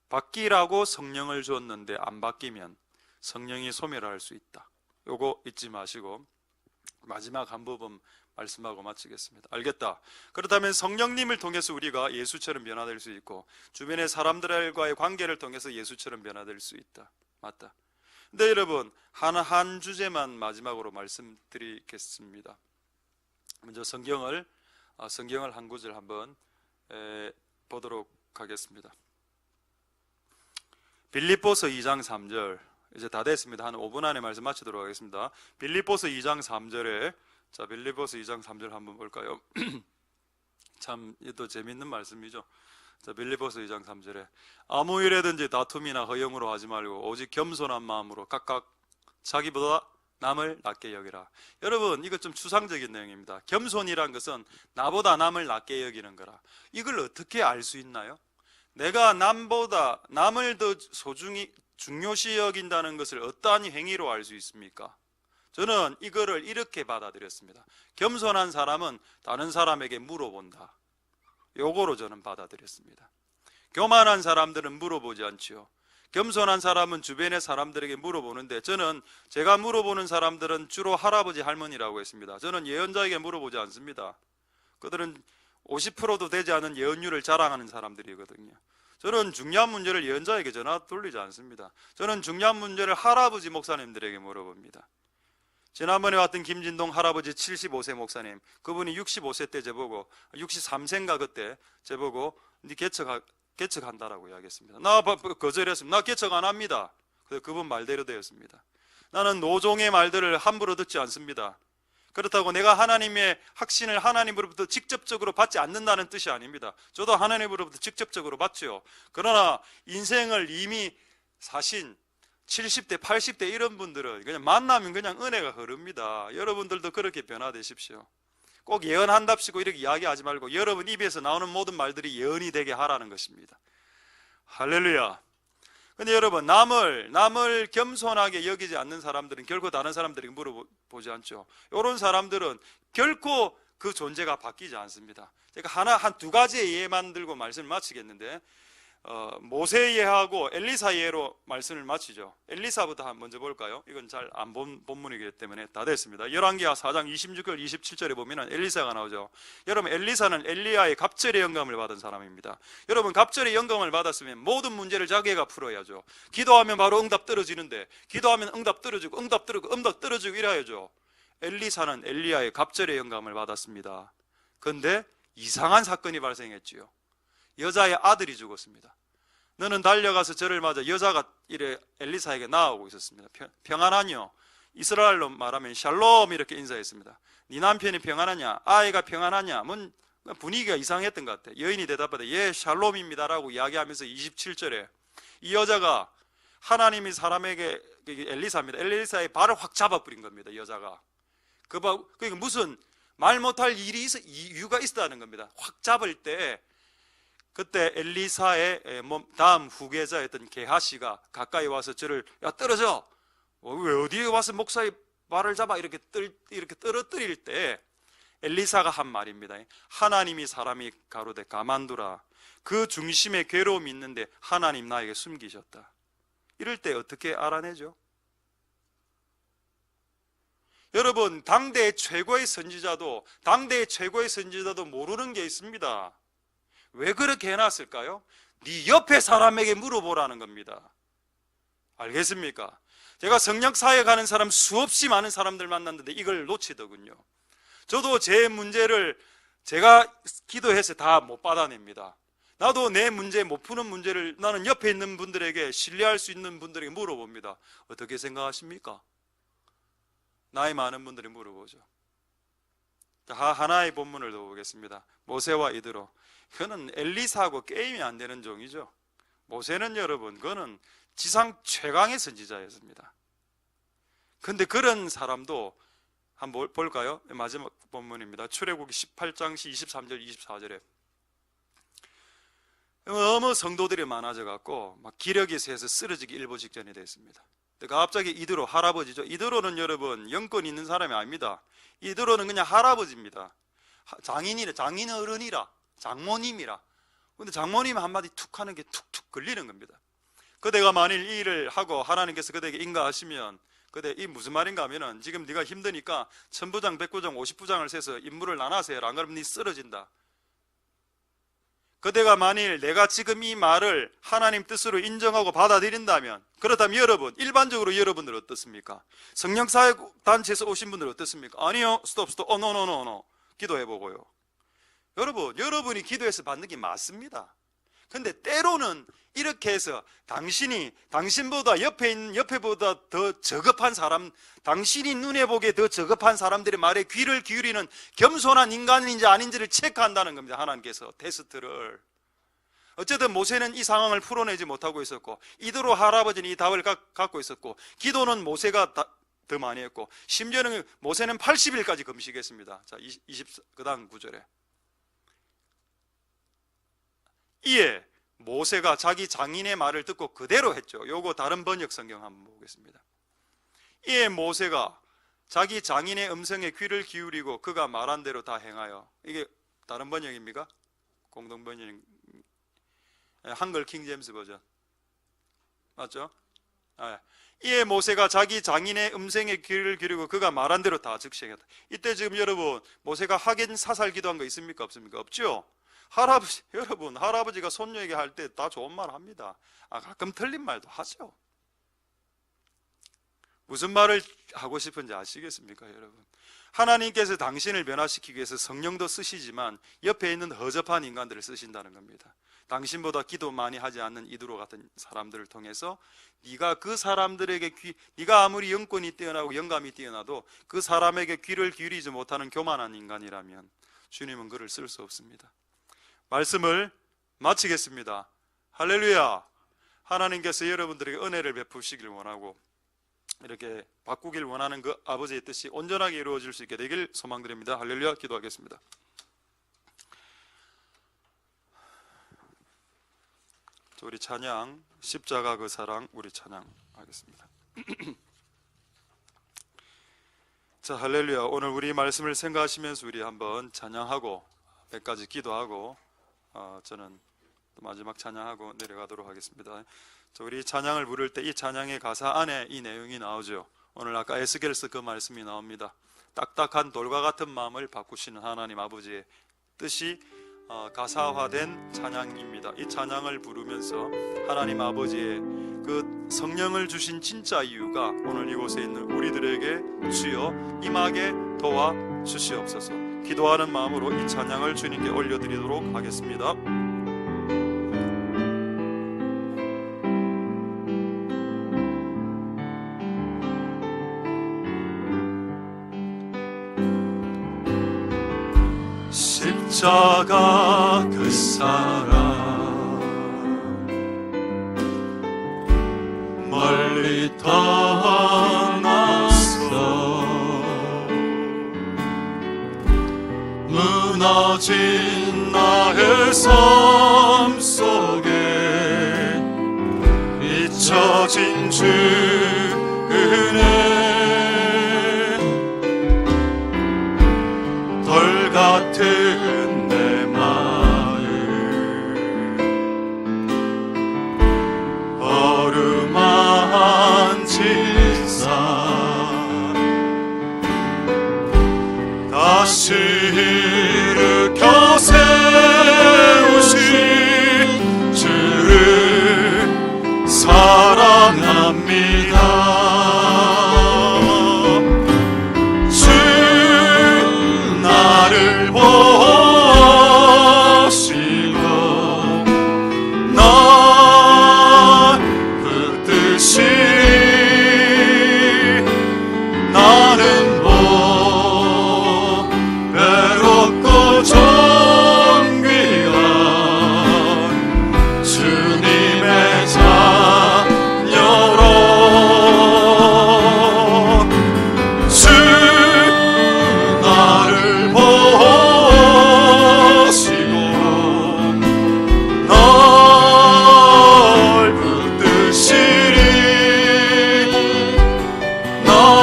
바뀌라고 성령을 주었는데 안 바뀌면 성령이 소멸할 수 있다. 요거 잊지 마시고 마지막 한 부분 말씀하고 마치겠습니다. 알겠다. 그렇다면 성령님을 통해서 우리가 예수처럼 변화될 수 있고, 주변의 사람들과의 관계를 통해서 예수처럼 변화될 수 있다. 맞다. 근데 여러분, 한 주제만 마지막으로 말씀드리겠습니다. 먼저 성경을 한 구절 한번 보도록 하겠습니다. 빌립보서 2장 3절. 이제 다 됐습니다. 한 5분 안에 말씀 마치도록 하겠습니다. 빌립보서 2장 3절에, 자, 빌립보서 2장 3절 한번 볼까요? 참 또 재밌는 말씀이죠. 자, 빌립보서 2장 3절에 아무 일에든지 다툼이나 허영으로 하지 말고 오직 겸손한 마음으로 각각 자기보다 남을 낮게 여기라. 여러분, 이거 좀 추상적인 내용입니다. 겸손이란 것은 나보다 남을 낮게 여기는 거라. 이걸 어떻게 알 수 있나요? 내가 남보다 남을 더 소중히 중요시 여긴다는 것을 어떠한 행위로 알 수 있습니까? 저는 이거를 이렇게 받아들였습니다. 겸손한 사람은 다른 사람에게 물어본다. 요거로 저는 받아들였습니다. 교만한 사람들은 물어보지 않지요. 겸손한 사람은 주변의 사람들에게 물어보는데, 저는 제가 물어보는 사람들은 주로 할아버지 할머니라고 했습니다. 저는 예언자에게 물어보지 않습니다. 그들은 50%도 되지 않은 예언율을 자랑하는 사람들이거든요. 저는 중요한 문제를 예언자에게 전화 돌리지 않습니다. 저는 중요한 문제를 할아버지 목사님들에게 물어봅니다. 지난번에 왔던 김진동 할아버지 75세 목사님, 그분이 65세 때 저보고, 63세인가 그때 저보고 네 개척한다라고 이야기했습니다. 나 거절했습니다. 나 개척 안 합니다. 그래서 그분 말대로 되었습니다. 나는 노종의 말들을 함부로 듣지 않습니다. 그렇다고 내가 하나님의 확신을 하나님으로부터 직접적으로 받지 않는다는 뜻이 아닙니다. 저도 하나님으로부터 직접적으로 받죠. 그러나 인생을 이미 사신 70대, 80대 이런 분들은 그냥 만나면 그냥 은혜가 흐릅니다. 여러분들도 그렇게 변화되십시오. 꼭 예언한답시고 이렇게 이야기하지 말고 여러분 입에서 나오는 모든 말들이 예언이 되게 하라는 것입니다. 할렐루야. 근데 여러분, 남을 겸손하게 여기지 않는 사람들은 결코 다른 사람들에게 물어보지 않죠. 이런 사람들은 결코 그 존재가 바뀌지 않습니다. 제가 한 두 가지의 예만 들고 말씀을 마치겠는데, 모세 예하고 엘리사 예로 말씀을 마치죠. 엘리사부터 먼저 볼까요? 이건 잘 안 본 본문이기 때문에 다 됐습니다. 열왕기하 4장 26절 27절에 보면 엘리사가 나오죠. 여러분, 엘리사는 엘리야의 갑절의 영감을 받은 사람입니다. 여러분, 갑절의 영감을 받았으면 모든 문제를 자기가 풀어야죠. 기도하면 바로 응답 떨어지는데, 기도하면 응답 떨어지고 응답 떨어지고 이래야죠. 엘리사는 엘리야의 갑절의 영감을 받았습니다. 그런데 이상한 사건이 발생했지요. 여자의 아들이 죽었습니다. 너는 달려가서 저를 맞아. 여자가 이래 엘리사에게 나아오고 있었습니다. 평안하뇨? 이스라엘로 말하면 샬롬 이렇게 인사했습니다. 네 남편이 평안하냐? 아이가 평안하냐? 분위기가 이상했던 것 같아요. 여인이 대답하되 예 샬롬입니다라고 이야기하면서 27절에 이 여자가 하나님이 사람에게, 엘리사입니다. 엘리사의 발을 확 잡아버린 겁니다. 여자가. 그게 무슨 말 못할 이유가 있었다는 겁니다. 확 잡을 때 그때 엘리사의 다음 후계자였던 게하시가 가까이 와서 저를 야 떨어져, 왜 어디에 와서 목사의 발을 잡아 이렇게 떨어뜨릴 때 엘리사가 한 말입니다. 하나님이 사람이 가로되 가만두라. 그 중심에 괴로움이 있는데 하나님 나에게 숨기셨다. 이럴 때 어떻게 알아내죠? 여러분, 당대의 최고의 선지자도 모르는 게 있습니다. 왜 그렇게 해놨을까요? 네 옆에 사람에게 물어보라는 겁니다. 알겠습니까? 제가 성령사에 가는 사람 수없이 많은 사람들 만났는데 이걸 놓치더군요. 저도 제 문제를 제가 기도해서 다 못 받아냅니다. 나도 내 문제 못 푸는 문제를 나는 옆에 있는 분들에게, 신뢰할 수 있는 분들에게 물어봅니다. 어떻게 생각하십니까? 나이 많은 분들이 물어보죠. 하나의 본문을 더 보겠습니다. 모세와 이드로. 그는 엘리사하고 게임이 안 되는 종이죠. 모세는 여러분, 그는 지상 최강의 선지자였습니다. 그런데 그런 사람도 한번 볼까요? 마지막 본문입니다. 출애굽기 18장 23절 24절에 너무 성도들이 많아져 갖고 막 기력이 세서 쓰러지기 일보 직전이 됐습니다. 갑자기 이드로, 할아버지죠. 이드로는 여러분 영권 있는 사람이 아닙니다. 이드로는 그냥 할아버지입니다. 장인이라, 장인 어른이라, 장모님이라. 근데 장모님 한마디 툭 하는 게 툭툭 걸리는 겁니다. 그대가 만일 이 일을 하고 하나님께서 그대에게 인가하시면, 그대 이 무슨 말인가 하면은, 지금 네가 힘드니까 1000부장, 100부장, 50부장을 세서 임무를 나눠서 해라. 안 그러면 네 쓰러진다. 그대가 만일 내가 지금 이 말을 하나님 뜻으로 인정하고 받아들인다면, 그렇다면 여러분, 일반적으로 여러분들 어떻습니까? 성령사역단체에서 오신 분들 어떻습니까? 아니요, 스톱, 노. 기도해보고요. 여러분, 여러분이 기도해서 받는 게 맞습니다. 근데 때로는 이렇게 해서 당신보다 옆에보다 더 저급한 사람, 당신이 눈에 보기에 더 저급한 사람들의 말에 귀를 기울이는 겸손한 인간인지 아닌지를 체크한다는 겁니다. 하나님께서 테스트를. 어쨌든 모세는 이 상황을 풀어내지 못하고 있었고, 이드로 할아버지는 이 답을 갖고 있었고, 기도는 모세가 더 많이 했고, 심지어는 모세는 80일까지 금식했습니다. 자, 그 다음 구절에 이에 모세가 자기 장인의 말을 듣고 그대로 했죠. 요거 다른 번역 성경 한번 보겠습니다. 이에 모세가 자기 장인의 음성에 귀를 기울이고 그가 말한 대로 다 행하여. 이게 다른 번역입니까? 공동 번역, 한글 킹제임스 버전 맞죠? 이에 모세가 자기 장인의 음성에 귀를 기울이고 그가 말한 대로 다 즉시했다. 이때 지금 여러분, 모세가 하겐 사살 기도한 거 있습니까? 없습니까? 없죠? 여러분, 할아버지가 손녀에게 할 때 다 좋은 말 합니다. 가끔 틀린 말도 하죠. 무슨 말을 하고 싶은지 아시겠습니까, 여러분? 하나님께서 당신을 변화시키기 위해서 성령도 쓰시지만 옆에 있는 허접한 인간들을 쓰신다는 겁니다. 당신보다 기도 많이 하지 않는 이드로 같은 사람들을 통해서 네가 그 사람들에게 네가 아무리 영권이 뛰어나고 영감이 뛰어나도 그 사람에게 귀를 기울이지 못하는 교만한 인간이라면 주님은 그를 쓸 수 없습니다. 말씀을 마치겠습니다. 할렐루야. 하나님께서 여러분들에게 은혜를 베푸시길 원하고 이렇게 바꾸길 원하는 그 아버지의 뜻이 온전하게 이루어질 수 있게 되길 소망드립니다. 할렐루야. 기도하겠습니다. 우리 찬양, 십자가 그 사랑, 우리 찬양하겠습니다. 자, 할렐루야. 오늘 우리 말씀을 생각하시면서 우리 한번 찬양하고 몇 가지 기도하고 저는 또 마지막 찬양하고 내려가도록 하겠습니다. 우리 찬양을 부를 때 이 찬양의 가사 안에 이 내용이 나오죠. 오늘 아까 에스겔서 그 말씀이 나옵니다. 딱딱한 돌과 같은 마음을 바꾸시는 하나님 아버지의 뜻이 가사화된 찬양입니다. 이 찬양을 부르면서 하나님 아버지의 그 성령을 주신 진짜 이유가 오늘 이곳에 있는 우리들에게 주여 임하게 도와 주시옵소서. 기도하는 마음으로 이 찬양을 주님께 올려드리도록 하겠습니다. 십자가 그 사랑 멀리 떠나서 무너진 나의 삶 속에 잊혀진 주 은혜 돌 같은 내 마음 어루만지사 다시 일으켜 세우시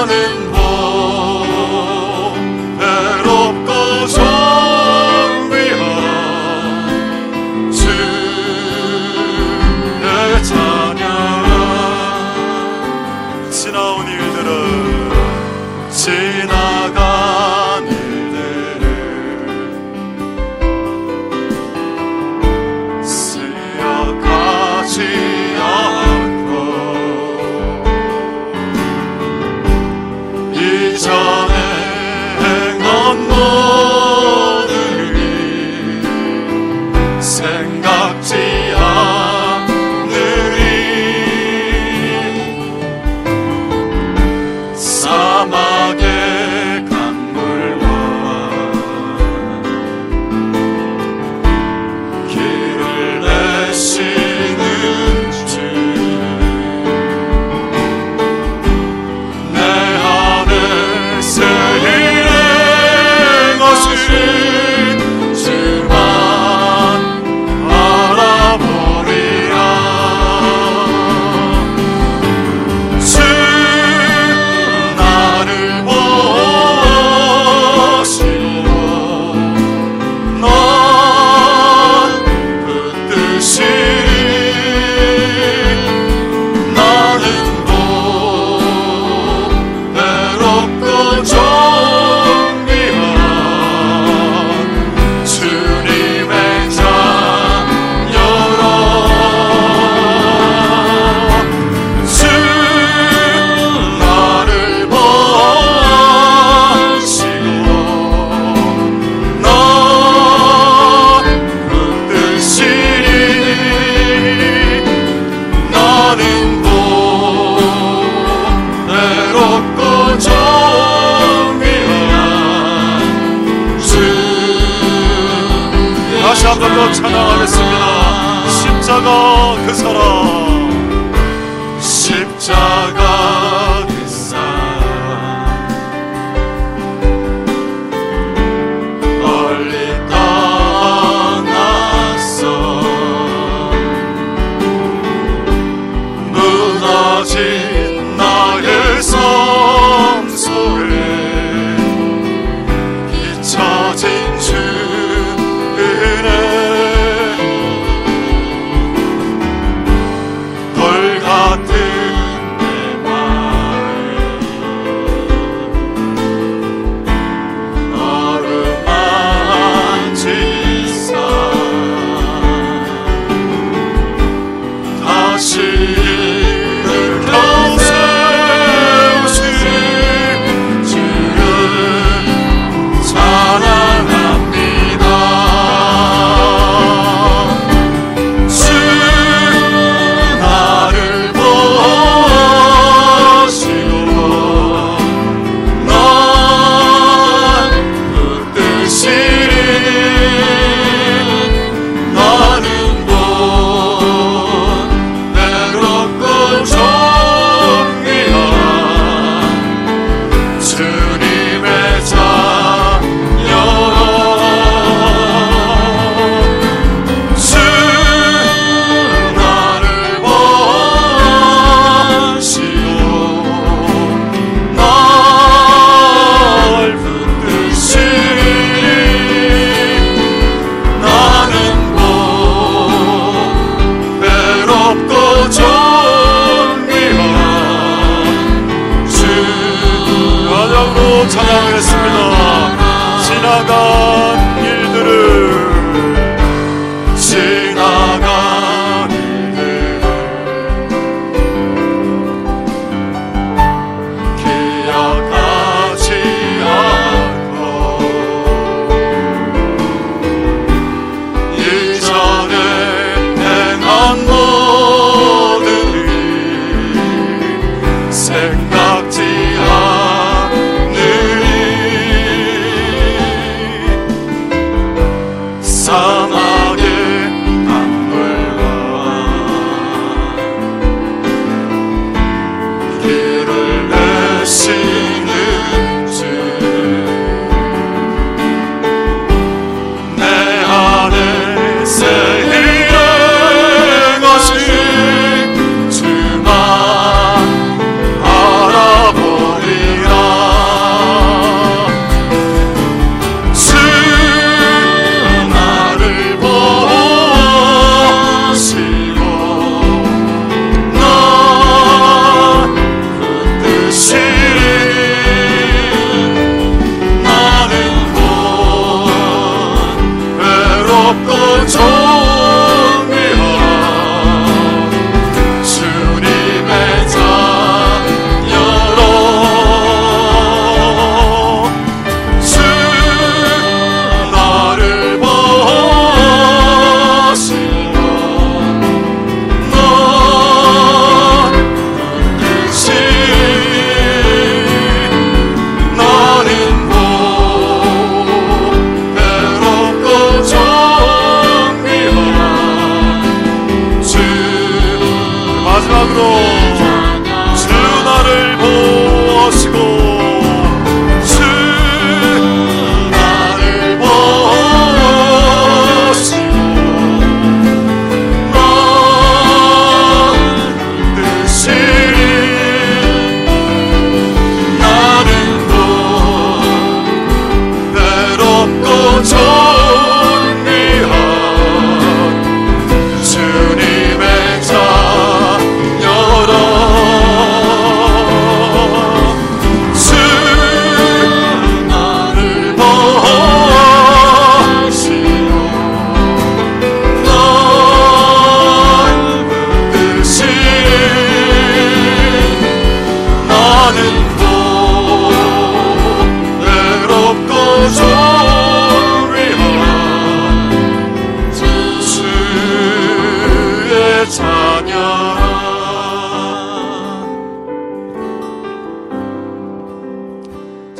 나는 보배롭고 존귀한 주의 찬양. 지나온 일들은 지나간 일들을 쓰여가지 않고 이전에 행한 모든 일 생각지 않으리. 사막의 강물과 길을 내시는 주, 내 안에서 일행하신 주만 알아보리라. 주 나를 보시고 넌 붙드시리. 나는 보배롭고 존귀한 주님의 자녀라. 주 나를 보시고 넌 붙드시리. 나는 보배롭고 존귀한 주. 다시 한 번 더 찬양하겠습니다. 십자가 그 사랑, 십자가 그 사랑, 멀리 떠났어. 무너진 나의 삶 속에 잊혀진 주 은혜, 돌 같은 내 마음 어루만지사 다시 일으켜 세우신 주를 찬양합니다. 주 나를 보시고 넌 붙드시리. 나는 보배롭고 존귀한 주님의 자녀라. 주 나를 보시고 날 붙드시리. 나는 보배롭고 존귀한 주. 마지막으로 찬양하겠습니다. 지나간 일들을, 지나간 일들을 기억하지 않고 이전에 행한 모든 일 생각지 않으리.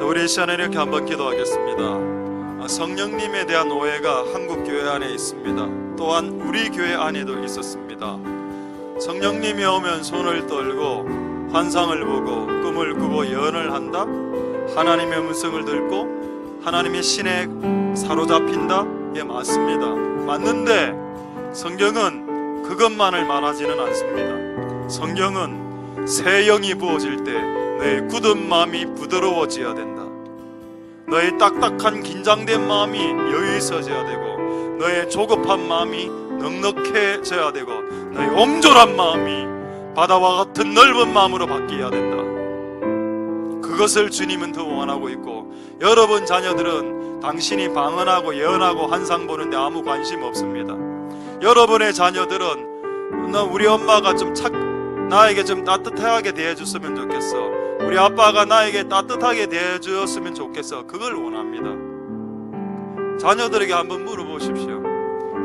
우리 이 시간에 이렇게 한번 기도하겠습니다. 성령님에 대한 오해가 한국 교회 안에 있습니다. 또한 우리 교회 안에도 있었습니다. 성령님이 오면 손을 떨고 환상을 보고 꿈을 꾸고 예언을 한다? 하나님의 음성을 듣고 하나님의 신에 사로잡힌다? 예, 맞습니다. 맞는데 성경은 그것만을 말하지는 않습니다. 성경은 새 영이 부어질 때 너의 굳은 마음이 부드러워져야 된다. 너의 딱딱한 긴장된 마음이 여유 있어져야 되고, 너의 조급한 마음이 넉넉해져야 되고, 너의 옹졸한 마음이 바다와 같은 넓은 마음으로 바뀌어야 된다. 그것을 주님은 더 원하고 있고, 여러분 자녀들은 당신이 방언하고 예언하고 환상 보는데 아무 관심 없습니다. 여러분의 자녀들은 우리 엄마가 나에게 좀 따뜻하게 대해줬으면 좋겠어, 우리 아빠가 나에게 따뜻하게 대해주었으면 좋겠어, 그걸 원합니다. 자녀들에게 한번 물어보십시오.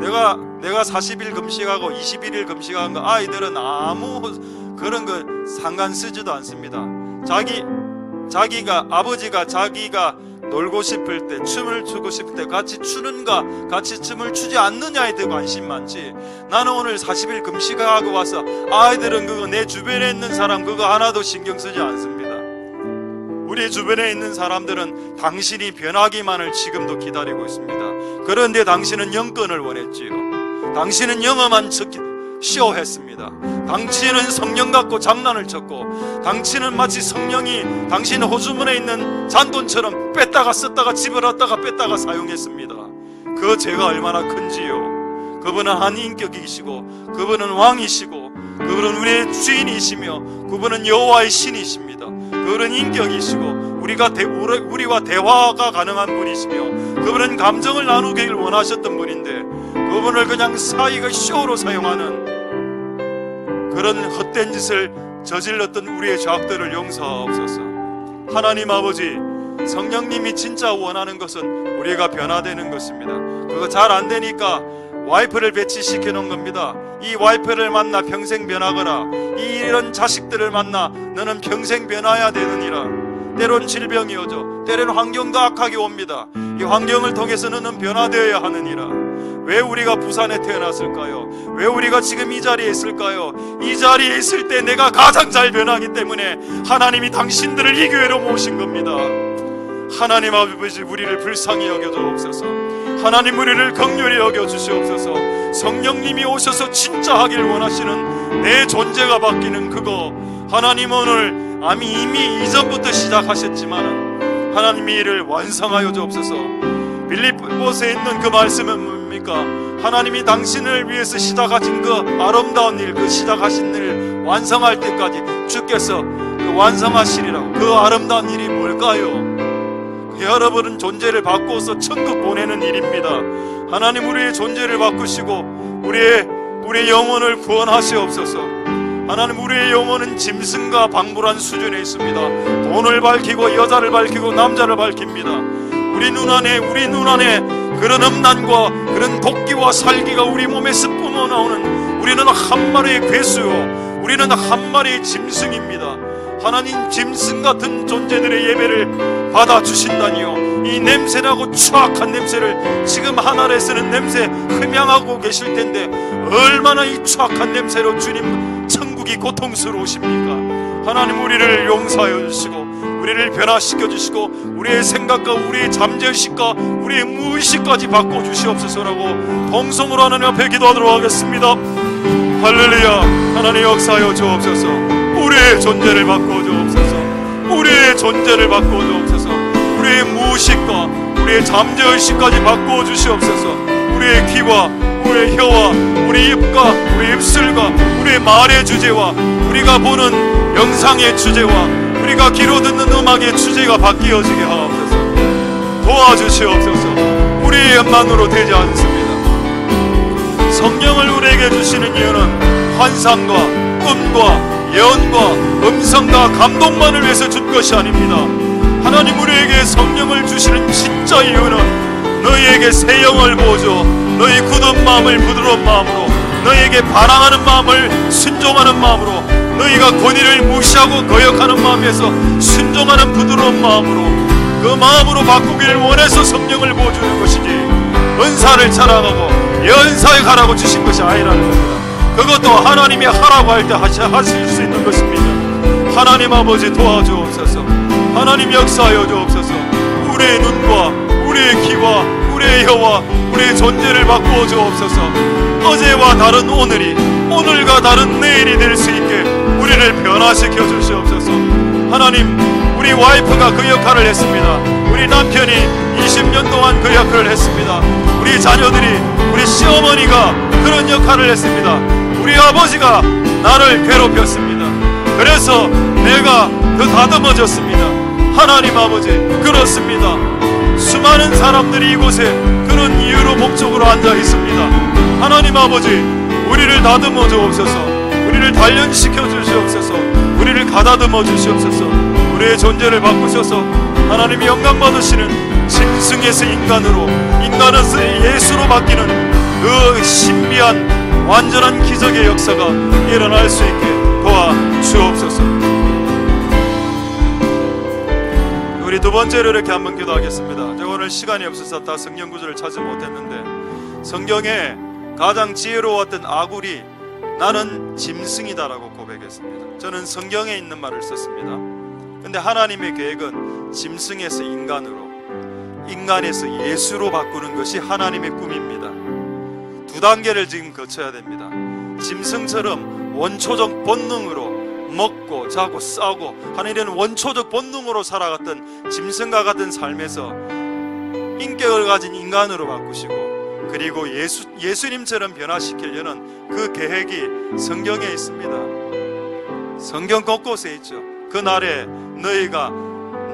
내가 40일 금식하고 21일 금식한 거 아이들은 아무 그런 거 상관 쓰지도 않습니다. 아버지가 자기가 놀고 싶을 때, 춤을 추고 싶을 때 같이 추는가, 같이 춤을 추지 않느냐에 더 관심 많지. 나는 오늘 40일 금식하고 와서 아이들은 그거, 내 주변에 있는 사람 그거 하나도 신경 쓰지 않습니다. 우리 주변에 있는 사람들은 당신이 변하기만을 지금도 기다리고 있습니다. 그런데 당신은 영권을 원했지요. 당신은 영험한 쇼했습니다. 당신은 성령 갖고 장난을 쳤고, 당신은 마치 성령이 당신 호주머니에 있는 잔돈처럼 뺐다가 썼다가 집어넣었다가 뺐다가 사용했습니다. 그 죄가 얼마나 큰지요. 그분은 한 인격이시고, 그분은 왕이시고, 그분은 우리의 주인이시며, 그분은 여호와의 신이십니다. 그분은 인격이시고, 우리와 대화가 가능한 분이시며, 그분은 감정을 나누기를 원하셨던 분인데, 그분을 그냥 사이가 쇼로 사용하는 그런 헛된 짓을 저질렀던 우리의 죄악들을 용서하옵소서. 하나님 아버지, 성령님이 진짜 원하는 것은 우리가 변화되는 것입니다. 그거 잘 안 되니까 와이프를 배치시켜 놓은 겁니다. 이 와이프를 만나 평생 변하거라, 이런 자식들을 만나 너는 평생 변화해야 되느니라. 때론 질병이 오죠. 때론 환경도 악하게 옵니다. 이 환경을 통해서 너는 변화되어야 하느니라. 왜 우리가 부산에 태어났을까요? 왜 우리가 지금 이 자리에 있을까요? 이 자리에 있을 때 내가 가장 잘 변하기 때문에 하나님이 당신들을 이 교회로 모신 겁니다. 하나님 아버지, 우리를 불쌍히 여겨주옵소서. 하나님, 우리를 긍휼히 여겨주시옵소서. 성령님이 오셔서 진짜 하길 원하시는 내 존재가 바뀌는 그거, 하나님 오늘 이미 이전부터 시작하셨지만 하나님이 이를 완성하여 주옵소서. 빌립보서에 있는 그 말씀은 뭡니까? 하나님이 당신을 위해서 시작하신 그 아름다운 일, 그 시작하신 일 완성할 때까지 주께서 그 완성하시리라고. 그 아름다운 일이 뭘까요? 여러분은 존재를 바꾸어서 천국 보내는 일입니다. 하나님, 우리의 존재를 바꾸시고 우리의 영혼을 구원하시옵소서. 하나님, 우리의 영혼은 짐승과 방불한 수준에 있습니다. 돈을 밝히고 여자를 밝히고 남자를 밝힙니다. 우리 눈 안에 그런 음란과 그런 도끼와 살기가 우리 몸에서 뿜어나오는, 우리는 한 마리의 괴수요, 우리는 한 마리의 짐승입니다. 하나님, 짐승 같은 존재들의 예배를 받아주신다니요. 이 냄새나고 추악한 냄새를 지금 하늘에서는 냄새 흠양하고 계실 텐데 얼마나 이 추악한 냄새로 주님 천국이 고통스러우십니까? 하나님, 우리를 용서하여 주시고 우리를 변화시켜 주시고 우리의 생각과 우리의 잠재의식과 우리의 무의식까지 바꿔주시옵소서라고 동성으로 하나님 앞에 기도하도록 하겠습니다. 할렐루야. 하나님, 역사하여 주옵소서. 우리의 존재를 바꿔주옵소서. 우리의 존재를 바꿔주옵소서. 우리의 무의식과 우리의 잠재의식까지 바꿔주시옵소서. 우리의 귀와 우리의 혀와 우리 입과 우리 입술과 우리의 말의 주제와 우리가 보는 영상의 주제와 우리가 귀로 듣는 음악의 주제가 바뀌어지게 하옵소서. 도와주시옵소서. 우리의 것만으로 되지 않습니다. 성령을 우리에게 주시는 이유는 환상과 꿈과 예언과 음성과 감동만을 위해서 준 것이 아닙니다. 하나님, 우리에게 성령을 주시는 진짜 이유는 너희에게 새 영을 부어줘 너희 굳은 마음을 부드러운 마음으로, 너희에게 반항하는 마음을 순종하는 마음으로, 너희가 권위를 무시하고 거역하는 마음에서 순종하는 부드러운 마음으로, 그 마음으로 바꾸기를 원해서 성령을 부어주는 것이지 은사를 자랑하고 연사에 가라고 주신 것이 아니라는 겁니다. 그것도 하나님이 하라고 할 때 하실 수 있는 것입니다. 하나님 아버지 도와주옵소서. 하나님 역사하여 주옵소서. 우리의 눈과 우리의 귀와 우리의 혀와 우리의 존재를 바꾸어 주옵소서. 어제와 다른 오늘이 오늘과 다른 내일이 될 수 있게 우리를 변화시켜 주시옵소서. 하나님, 우리 와이프가 그 역할을 했습니다. 우리 남편이 20년 동안 그 역할을 했습니다. 우리 자녀들이, 우리 시어머니가 그런 역할을 했습니다. 우리 아버지가 나를 괴롭혔습니다. 그래서 내가 더 다듬어졌습니다. 하나님 아버지, 그렇습니다. 수많은 사람들이 이곳에 그런 이유로 목적으로 앉아 있습니다. 하나님 아버지, 우리를 다듬어 주옵소서. 우리를 단련시켜 주시옵소서. 우리를 가다듬어 주시옵소서. 우리의 존재를 바꾸셔서 하나님이 영광 받으시는 짐승에서 인간으로, 인간에서 예수로 바뀌는 그 신비한 완전한 기적의 역사가 일어날 수 있게 도와주옵소서. 우리 두 번째로 이렇게 한번 기도하겠습니다. 제가 오늘 시간이 없어서 다 성경 구절을 찾지 못했는데, 성경에 가장 지혜로웠던 아굴이 나는 짐승이다라고 고백했습니다. 저는 성경에 있는 말을 썼습니다. 근데 하나님의 계획은 짐승에서 인간으로, 인간에서 예수로 바꾸는 것이 하나님의 꿈입니다. 두 단계를 지금 거쳐야 됩니다. 짐승처럼 원초적 본능으로 먹고 자고 싸고 하는 이런 원초적 본능으로 살아갔던 짐승과 같은 삶에서 인격을 가진 인간으로 바꾸시고, 그리고 예수님처럼 변화시키려는 그 계획이 성경에 있습니다. 성경 곳곳에 있죠. 그날에 너희가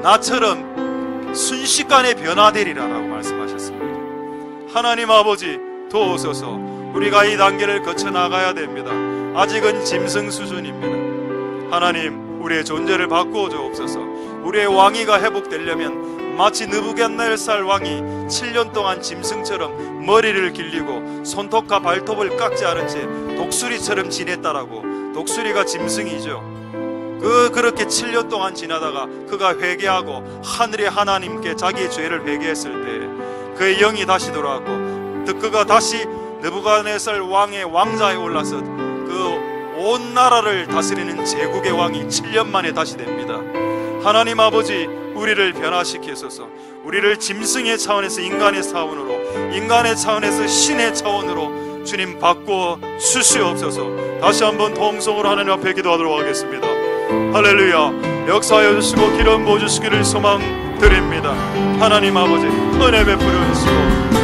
나처럼 순식간에 변화되리라라고 말씀하셨습니다. 하나님 아버지 도우소서. 우리가 이 단계를 거쳐 나가야 됩니다. 아직은 짐승 수준입니다. 하나님, 우리의 존재를 바꾸어 주옵소서. 우리의 왕위가 회복되려면 마치 느부갓네살 왕이 7년 동안 짐승처럼 머리를 길리고 손톱과 발톱을 깎지 않은 채 독수리처럼 지냈다라고. 독수리가 짐승이죠. 그렇게 7년 동안 지나다가 그가 회개하고 하늘의 하나님께 자기의 죄를 회개했을 때 그의 영이 다시 돌아왔고, 그가 다시 느부갓네살 왕의 왕자에 올라서 그 온 나라를 다스리는 제국의 왕이 7년 만에 다시 됩니다. 하나님 아버지, 우리를 변화시키소서. 우리를 짐승의 차원에서 인간의 차원으로, 인간의 차원에서 신의 차원으로 주님 바꾸어 주시옵소서. 다시 한번 통성으로 하나님 앞에 기도하도록 하겠습니다. 할렐루야. 역사하여 주시고 기름 부어주시기를 소망드립니다. 하나님 아버지, 은혜 베풀어 주시고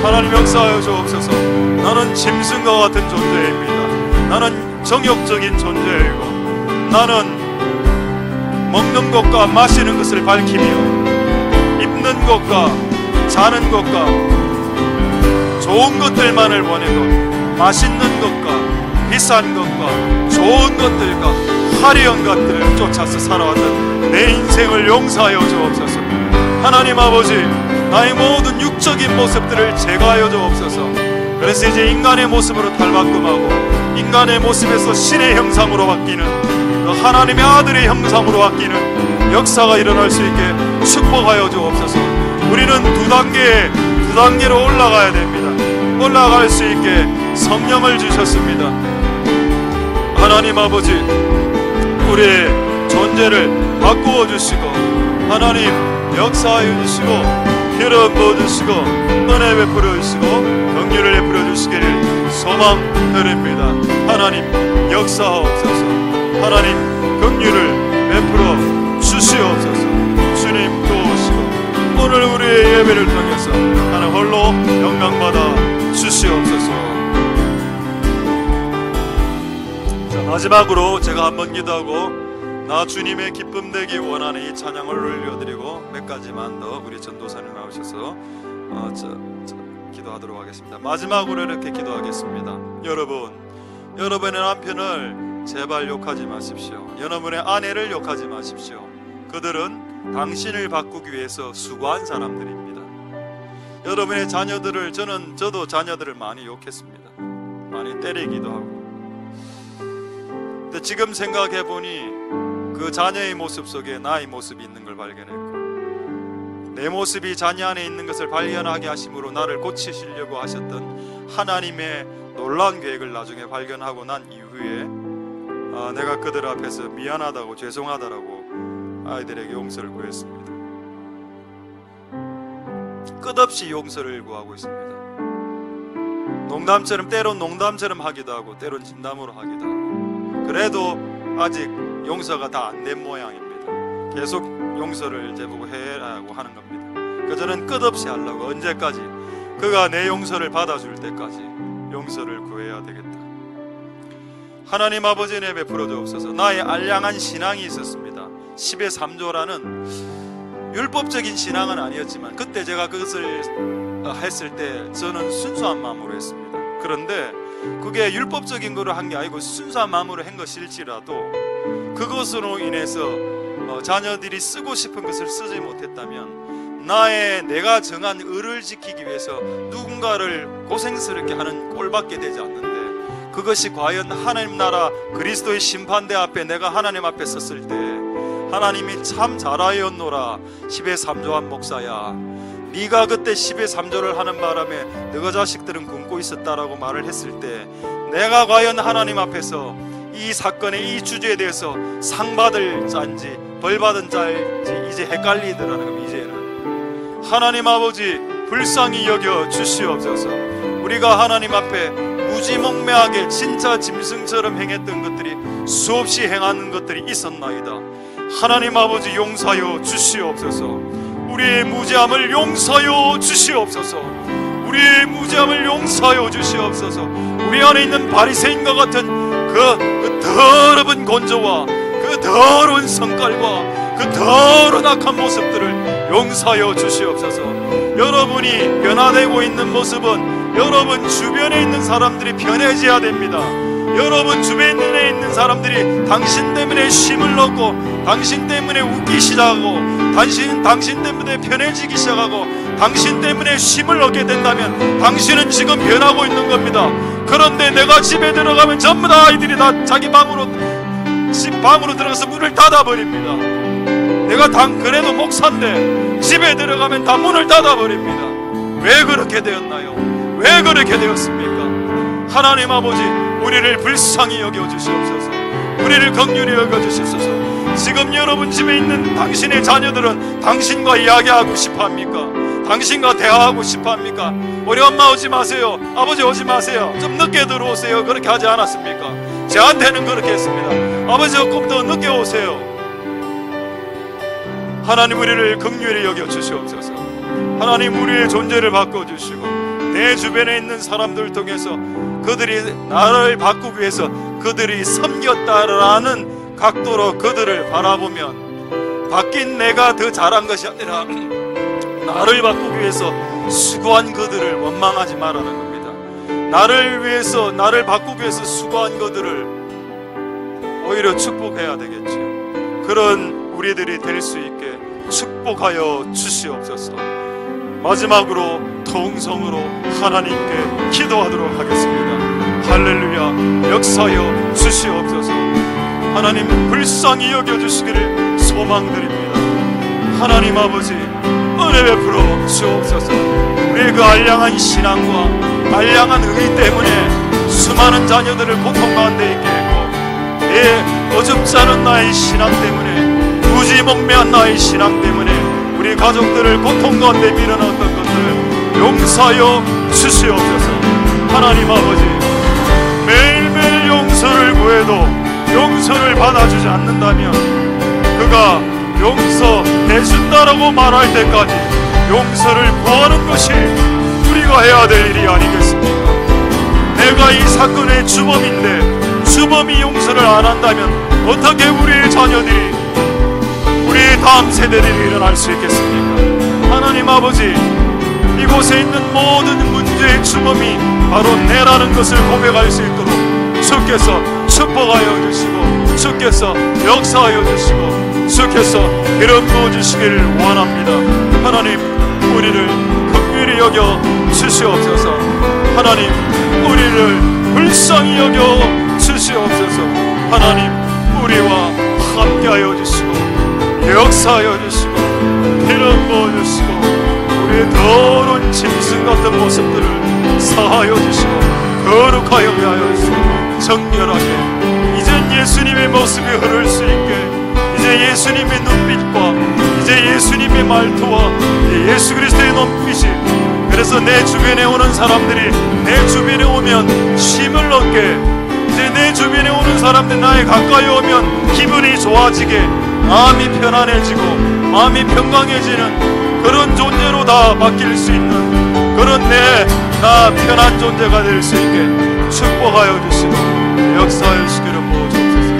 하나님 역사하여 주옵소서. 나는 짐승과 같은 존재입니다. 나는 정욕적인 존재이고, 나는 먹는 것과 마시는 것을 밝히며 입는 것과 자는 것과 좋은 것들만을 원해도 맛있는 것과 비싼 것과 좋은 것들과 화려한 것들을 쫓아서 살아왔던 내 인생을 용서하여 주옵소서. 하나님 아버지, 나의 모든 육적인 모습들을 제거하여 주옵소서. 그래서 이제 인간의 모습으로 탈바꿈하고 인간의 모습에서 신의 형상으로 바뀌는, 그 하나님의 아들의 형상으로 바뀌는 역사가 일어날 수 있게 축복하여 주옵소서. 우리는 두 단계로 올라가야 됩니다. 올라갈 수 있게 성령을 주셨습니다. 하나님 아버지, 우리의 존재를 바꾸어 주시고 하나님 역사하여 주시고 기름 부어 주시고 은혜 베풀어 주시고 긍휼을 베풀어 주시기를 소망드립니다. 하나님 역사하옵소서. 하나님 긍휼을 베풀어 주시옵소서. 주님 도우시고 오늘 우리의 예배를 통해서 하나님 홀로 영광받아 주시옵소서. 자, 마지막으로 제가 한번 기도하고 나 주님의 기쁨 되기 원하는 이 찬양을 올려드리고 몇 가지만 더 우리 전도사님 나오셔서 기도하도록 하겠습니다. 마지막으로 이렇게 기도하겠습니다. 여러분의 남편을 제발 욕하지 마십시오. 여러분의 아내를 욕하지 마십시오. 그들은 당신을 바꾸기 위해서 수고한 사람들입니다. 여러분의 자녀들을, 저도 자녀들을 많이 욕했습니다. 많이 때리기도 하고. 근데 지금 생각해보니 그 자녀의 모습 속에 나의 모습이 있는 걸 발견했고, 내 모습이 자녀 안에 있는 것을 발견하게 하심으로 나를 고치시려고 하셨던 하나님의 놀라운 계획을 나중에 발견하고 난 이후에 내가 그들 앞에서 미안하다고 죄송하다라고 아이들에게 용서를 구했습니다. 끝없이 용서를 구하고 있습니다. 농담처럼, 때론 농담처럼 하기도 하고 때론 진담으로 하기도 하고, 그래도 아직 용서가 다 안 된 모양입니다. 계속 용서를 제보고 해라고 하는 겁니다. 저는 끝없이 하려고, 언제까지? 그가 내 용서를 받아줄 때까지 용서를 구해야 되겠다. 하나님 아버지 은혜 베풀어 주옵소서. 나의 알량한 신앙이 있었습니다. 10의 3조라는 율법적인 신앙은 아니었지만 그때 제가 그것을 했을 때 저는 순수한 마음으로 했습니다. 그런데 그게 율법적인 거로 한 게 아니고 순수한 마음으로 한 것일지라도 그것으로 인해서 자녀들이 쓰고 싶은 것을 쓰지 못했다면 내가 정한 의를 지키기 위해서 누군가를 고생스럽게 하는 꼴밖에 되지 않는데, 그것이 과연 하나님 나라 그리스도의 심판대 앞에 내가 하나님 앞에 섰을 때 하나님이 참 잘하였노라 10의 3조한 목사야, 네가 그때 10의 3조를 하는 바람에 너가 자식들은 굶고 있었다라고 말을 했을 때 내가 과연 하나님 앞에서 이 사건의 이 주제에 대해서 상 받을 자인지 벌 받은 자인지 이제 헷갈리더라는 겁니다. 이제는 하나님 아버지 불쌍히 여겨 주시옵소서. 우리가 하나님 앞에 무지몽매하게 진짜 짐승처럼 행했던 것들이 수없이 행하는 것들이 있었나이다. 하나님 아버지 용서하여 주시옵소서. 우리의 무죄함을 용서하여 주시옵소서. 우리의 무죄함을 용서하여 주시옵소서. 우리 안에 있는 바리새인과 같은 그 더러운 곤조와 그 더러운 성깔과 그 더러운 악한 모습들을 용서하여 주시옵소서. 여러분이 변화되고 있는 모습은 여러분 주변에 있는 사람들이 변해져야 됩니다. 여러분 주변에 있는 사람들이 당신 때문에 쉼을 얻고 당신 때문에 웃기 시작하고 당신 때문에 편해지기 시작하고 당신 때문에 쉼을 얻게 된다면 당신은 지금 변하고 있는 겁니다. 그런데 내가 집에 들어가면 전부 다 아이들이 다 자기 집 방으로 들어가서 문을 닫아버립니다. 내가 그래도 목사인데 집에 들어가면 다 문을 닫아버립니다. 왜 그렇게 되었나요? 왜 그렇게 되었습니까? 하나님 아버지, 우리를 불쌍히 여겨주시옵소서. 우리를 긍휼히 여겨주시옵소서. 지금 여러분 집에 있는 당신의 자녀들은 당신과 이야기하고 싶어합니까? 당신과 대화하고 싶어합니까? 우리 엄마 오지 마세요, 아버지 오지 마세요, 좀 늦게 들어오세요, 그렇게 하지 않았습니까? 저한테는 그렇게 했습니다. 아버지 조금 더 늦게 오세요. 하나님 우리를 긍휼히 여겨주시옵소서. 하나님 우리의 존재를 바꿔주시고 내 주변에 있는 사람들 통해서 그들이 나를 바꾸기 위해서 그들이 섬겼다라는 각도로 그들을 바라보면 바뀐 내가 더 잘한 것이 아니라 나를 바꾸기 위해서 수고한 그들을 원망하지 말라는 겁니다. 나를 위해서, 나를 바꾸기 위해서 수고한 그들을 오히려 축복해야 되겠죠. 그런 우리들이 될 수 있게 축복하여 주시옵소서. 마지막으로 통성으로 하나님께 기도하도록 하겠습니다. 할렐루야. 역사여 주시옵소서. 하나님 불쌍히 여겨주시기를 소망드립니다. 하나님 아버지 은혜 베풀어 주옵소서. 우리의 그 알량한 신앙과 알량한 의 때문에 수많은 자녀들을 고통 가운데 있게 했고 내 어줍지 않은 나의 신앙 때문에 무지몽매한 나의 신앙 때문에 우리 가족들을 고통 가운데 밀어넣었던 것들을 용서하여 주시옵소서. 하나님 아버지 매일매일 용서를 구해도 용서를 받아주지 않는다면 그가 용서해준다라고 말할 때까지 용서를 구하는 것이 우리가 해야 될 일이 아니겠습니까? 내가 이 사건의 주범인데 주범이 용서를 안 한다면 어떻게 우리의 자녀들이, 우리의 다음 세대들이 일어날 수 있겠습니까? 하나님 아버지, 이곳에 있는 모든 문제의 주범이 바로 내라는 것을 고백할 수 있도록 주께서 축복하여 주시고 주께서 역사하여 주시고 주께서 기름 부어주시기를 원합니다. 하나님 우리를 긍휼히 여겨 주시옵소서. 하나님 우리를 불쌍히 여겨 주시옵소서. 하나님 우리와 함께하여 주시고 역사하여 주시고 기름 부어주시고 더러운 짐승 같은 모습들을 사하여 주시고 거룩하여 하여 주시고 정결하게 이젠 예수님의 모습이 흐를 수 있게, 이제 예수님의 눈빛과 이제 예수님의 말투와 예수 그리스도의 눈빛이, 그래서 내 주변에 오는 사람들이 내 주변에 오면 힘을 얻게, 이제 내 주변에 오는 사람들 나에 가까이 오면 기분이 좋아지게, 마음이 편안해지고 마음이 평강해지는 그런 존재로 다 바뀔 수 있는 그런 나 편한 존재가 될 수 있게 축복하여 주시고 역사하여 주시기를 모시옵소서.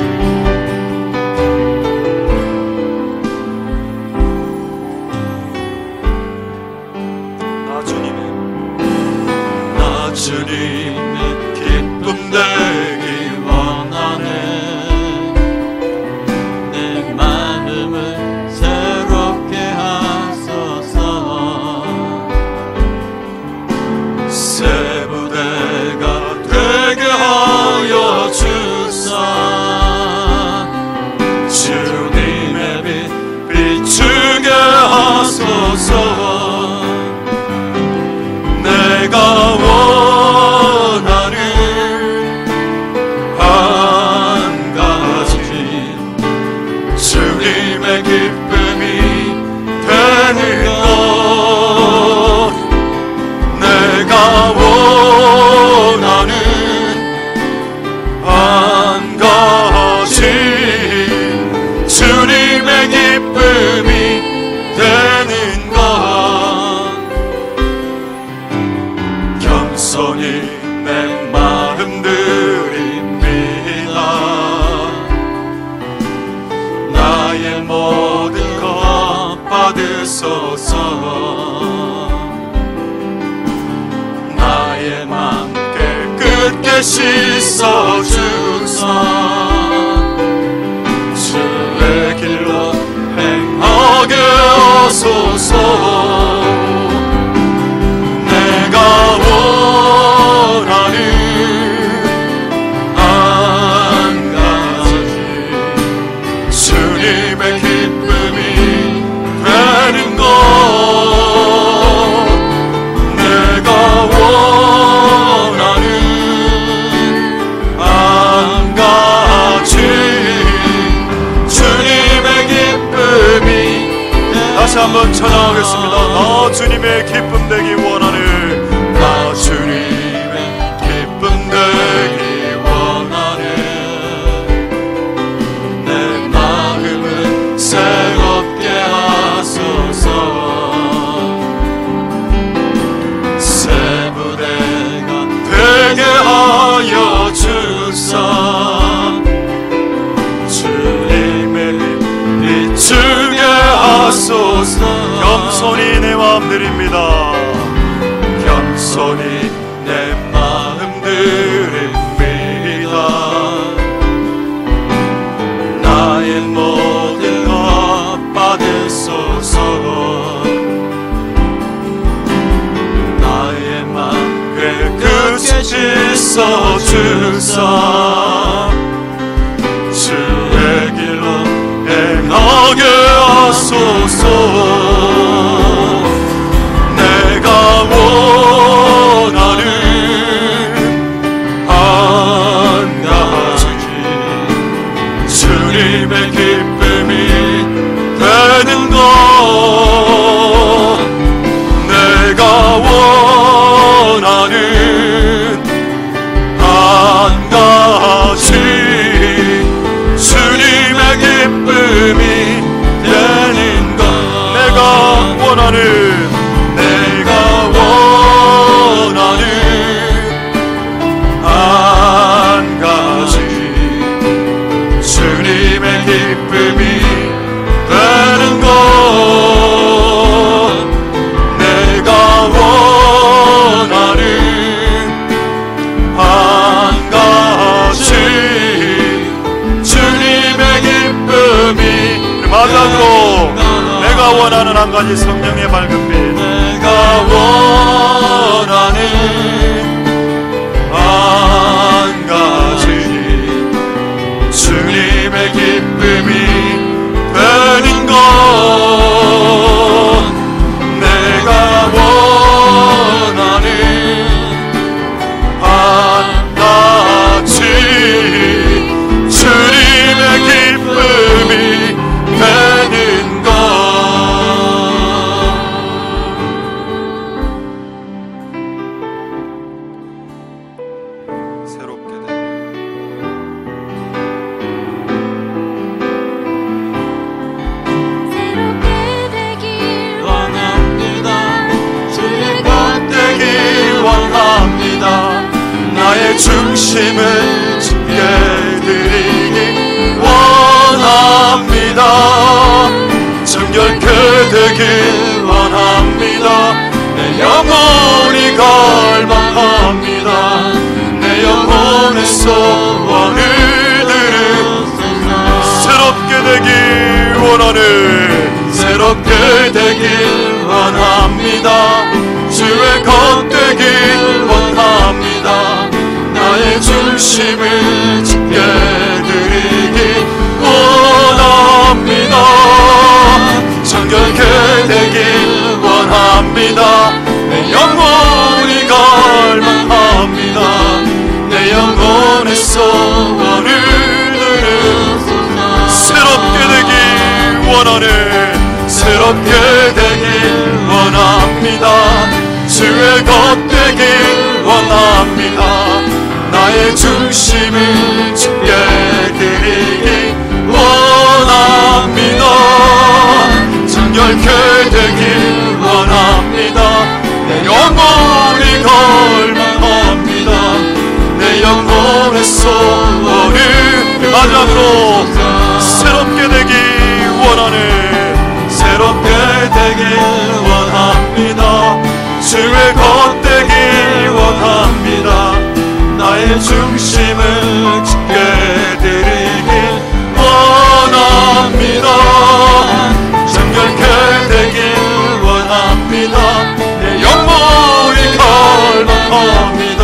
나 주님의 기쁨 되기 원하네. 내 마음을 새롭게 하소서. 새 부대가 되게 하여 주사. 주님의 빛 비추게 하소서. 내가 원하는 한 가지 주님의 기쁨이 되는 것. 내가 원하는 한 가지 주님의 기쁨이 되는 것. 겸손히 내 마음 드립니다. 나의 모든 것 받으소서. 나의 맘 깨끗게 씻어주사. 주의 길로 행하게 하소서. 내가 원하는 한 가지 주님의 기쁨이 되는 것. 내가 원하는 한 가지 주님의 기쁨이. 다시 한번 찬양하겠습니다. 나 주님의 기쁨 되기 원하네. 나 주님의 기쁨 되기 원하네. 내 마음을 새롭게 하소서. 새 부대가 되게 하여 주사. 주님의 빛 비추게 하소서. 겸손히 내 마음 드립니다. 겸손히 내 마음 드립니다. 나의 모든 것 받으소서. 나의 맘 깨끗이 씻어주사. 주의 길로 행하게 하소서. 내가 원하는 한 가지 주님의 기쁨이 되는 것. 내가 원하는 한 가지 주님의 기쁨이 되는 것. 내가 원하는 한 가지 주님의 기쁨이 되는 것. 내가 원하는 한 가지 주님의 기쁨이. 마지막으로 내가 원하는 한 가지 성령의 밝은 빛. 내가 원하는 한 가지 주님의 기쁨이 되는 것. 내가 나의 중심을 주께 드리기 원합니다. 정결케 되길 원합니다. 내 영혼이 갈망합니다. 내 영혼의 소원을 들은 새롭게 되길 원하네. 새롭게 되길 원합니다. 주의 것 되길 원합니다. 나의 중심을 주께 드리기 원합니다. 정결케 되길 원합니다. 내 영혼이 갈망합니다. 내 영혼의 소원을 들은 새롭게 되길 원하네. 새롭게 되길 원합니다. 주의 것 되길 원합니다. 나의 중심을 주께 드리기 원합니다. 정결케 되길 원합니다. 내 영혼이 갈망합니다. 내 영혼의 소원을 마지막으로 새롭게 되길 원하네. 새롭게 되길 원합니다. 주의 것 되길 원합니다. 나의 중심을 주께 드리길 원합니다. 정결케 되길 원합니다. 내 영혼이 갈망합니다.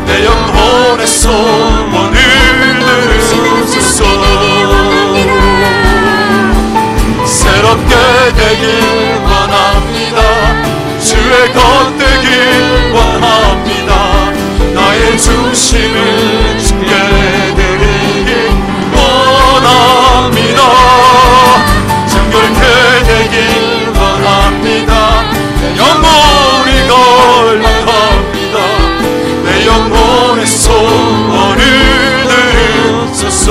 내 영혼의 소원을 들으소서. 새롭게 되길 원합니다. 주의 것 되길 원합니다. 나의 중심을 주께 드리길 원합니다. 정결케 되길 원합니다. 내 영혼이 갈망합니다. 내 영혼의 소원을 들으소서.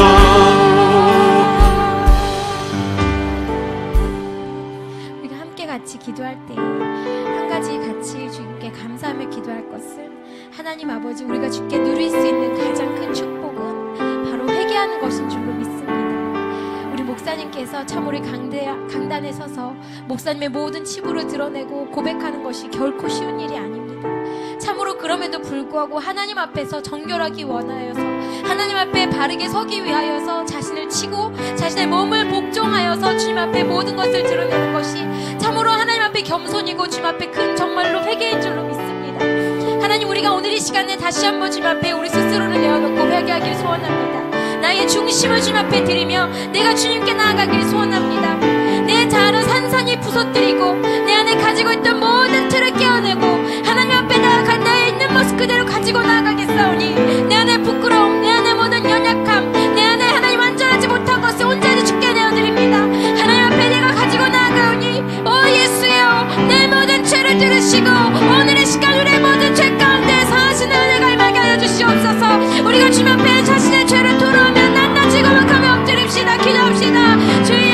우리가 함께 같이 기도할 때 한 가지 같이 주님께 감사하며 기도할 것은, 하나님 아버지, 우리가 주께 누릴 수 있는 가장 큰 축복은 바로 회개하는 것인 줄로 믿습니다. 우리 목사님께서 참으로 강단에 서서 목사님의 모든 치부를 드러내고 고백하는 것이 결코 쉬운 일이 아닙니다. 참으로 그럼에도 불구하고 하나님 앞에서 정결하기 원하여서, 하나님 앞에 바르게 서기 위하여서 자신을 치고 자신의 몸을 복종하여서 주님 앞에 모든 것을 드러내는 것이 참으로 하나님 앞에 겸손이고 주님 앞에 큰 정말로 회개인 줄로 믿습니다. 하나님, 우리가 오늘 이 시간에 다시 한번 주님 앞에 우리 스스로를 내어놓고 회개하길 소원합니다. 나의 중심을 주님 앞에 드리며 내가 주님께 나아가길 소원합니다. 내 자아를 산산히 부서뜨리고 내 안에 가지고 있던 모든 틀을 깨어내고 하나님 앞에 나아간 나의 있는 모습 그대로 가지고 나아가겠사오니, 내 안에 부끄러움, 내 안에 모든 연약함, 내 안에 하나님 완전하지 못한 것을 온전히 주께 내어드립니다. 하나님 앞에 내가 가지고 나아가오니, 오 예수여, 내 모든 죄를 들으시고 오늘의 시간 우리의 모든 죄 가운데 사하시는 은혜가 임하게 하여 주시옵소서. 우리가 주님 앞에 자신의 죄를 돌아오면 낱낱이 고백하며 엎드립시다. 기도합시다. 주여,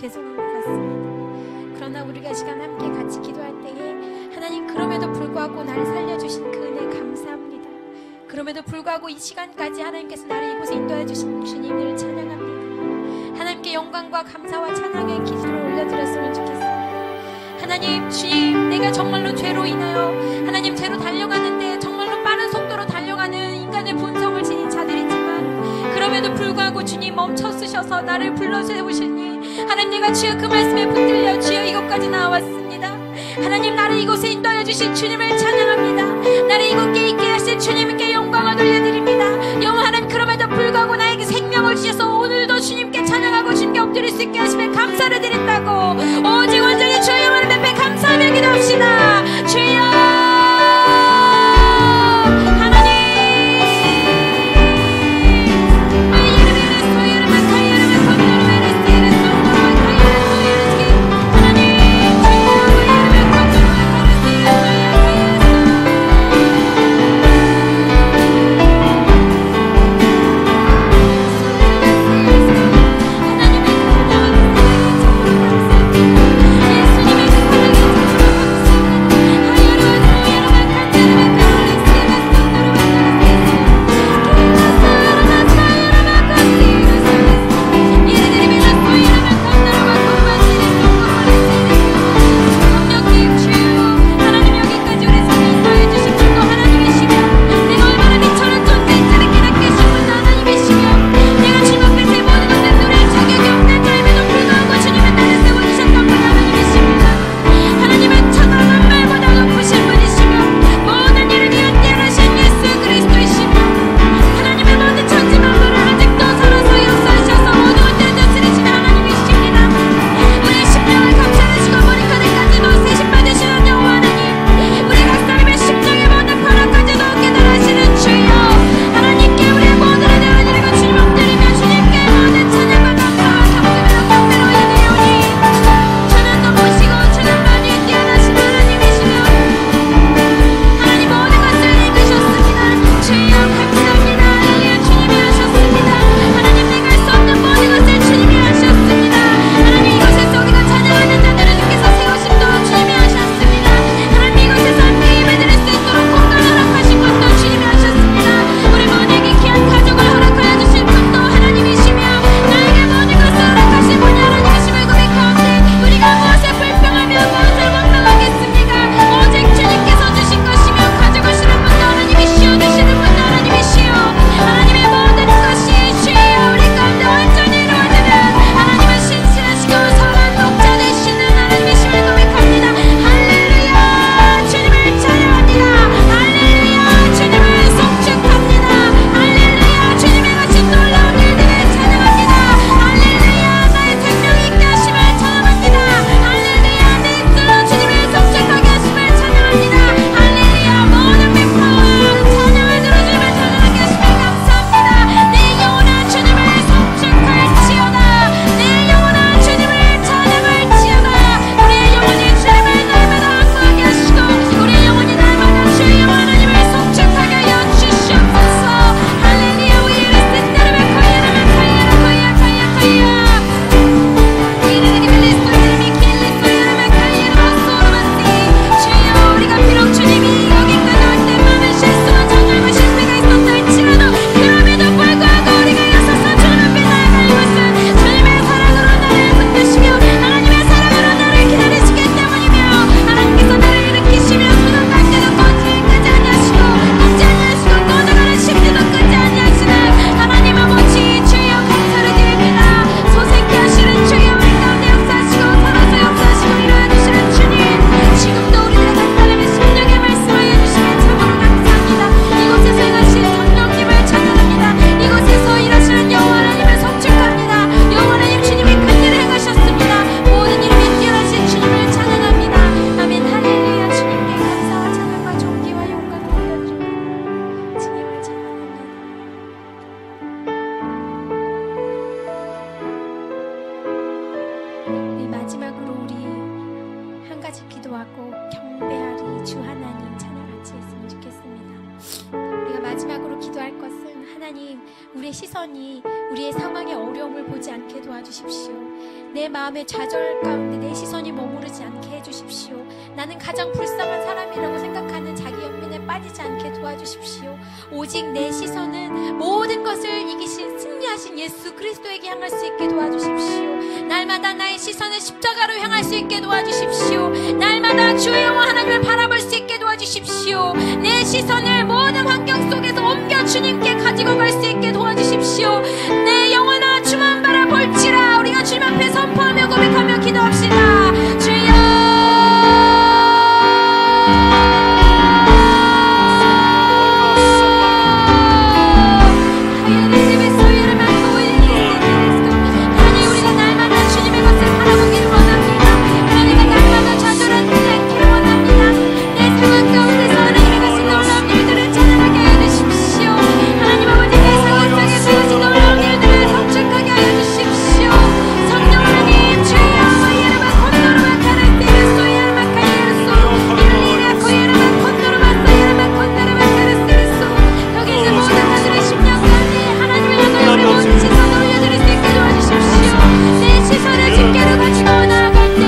죄송한 것 같습니다. 그러나 우리가 이 시간 함께 같이 기도할 때에 하나님 그럼에도 불구하고 나를 살려주신 그 은혜 감사합니다. 그럼에도 불구하고 이 시간까지 하나님께서 나를 이곳에 인도해 주신 주님을 찬양합니다. 하나님께 영광과 감사와 찬양의 기도를 올려드렸으면 좋겠습니다. 하나님, 주님, 내가 정말로 죄로 인하여 하나님 죄로 달려가는데 정말로 빠른 속도로 달려가는 인간의 본성을 지닌 자들이지만 그럼에도 불구하고 주님 멈춰서셔서 나를 불러세우시니 하나님, 내가 주여 그 말씀에 붙들려 주여 이곳까지 나왔습니다. 하나님, 나를 이곳에 인도하여 주신 주님을 찬양합니다. 나를 이곳에 있게 하신 주님께 영광을 돌려드립니다. 영원 하나님, 그럼에도 불구하고 나에게 생명을 주셔서 오늘도 주님께 찬양하고 주님께 엎드릴 수 있게 하시면 감사를 드린다고 오직 온전히 주의 영원한 앞에 감사하며 기도합시다. 주여 우리의 시선이 우리의 상황의 어려움을 보지 않게 도와주십시오. 내 마음의 좌절 가운데 내 시선이 머무르지 않게 해주십시오. 나는 가장 불쌍한 사람이라고 생각하는 자기 연민에 빠지지 않게 도와주십시오. 오직 내 시선은 모든 것을 이기신 승리하신 예수 그리스도에게 향할 수 있게 도와주십시오. 날마다 나의 시선을 십자가로 향할 수 있게 도와주십시오. 날마다 주의 영광 하나님을 바라볼 수 있게 도와주십시오. 내 시선을 모든 환경 속에서 옮겨 주님께 가지고 갈 수 있게 도와주십시오. 내 영혼아 주만 바라볼지라. 우리가 주님 앞에 선포하며 고백하며 기도합시다. 주여 하나님 우리가 날마다 주님의 것을 바라보기를 원합니다. 하나님의 날마다 좌절하지 않기를 원합니다. 내 상황 가운데서 하나님의 것이 놀라운 일들을 찬양하게 하여 주십시오. 하나님 아버지 내 상황 속에서 하신 놀라운 일들을 성취하게 하여 주십시오. 성령 하나님 주여 예르마 콘도로마 카르스티르소 예르마 카이르소 일리라 코예르마 콘도로마 예르마 콘도로마 카르스티르소 여기 있는 모든 자들의 심령 가운데 하나님의 영광을 모든 시선을 올려드릴 수 있게 도와주십시오. 내 시선을 주께로 가지고 나아갈 때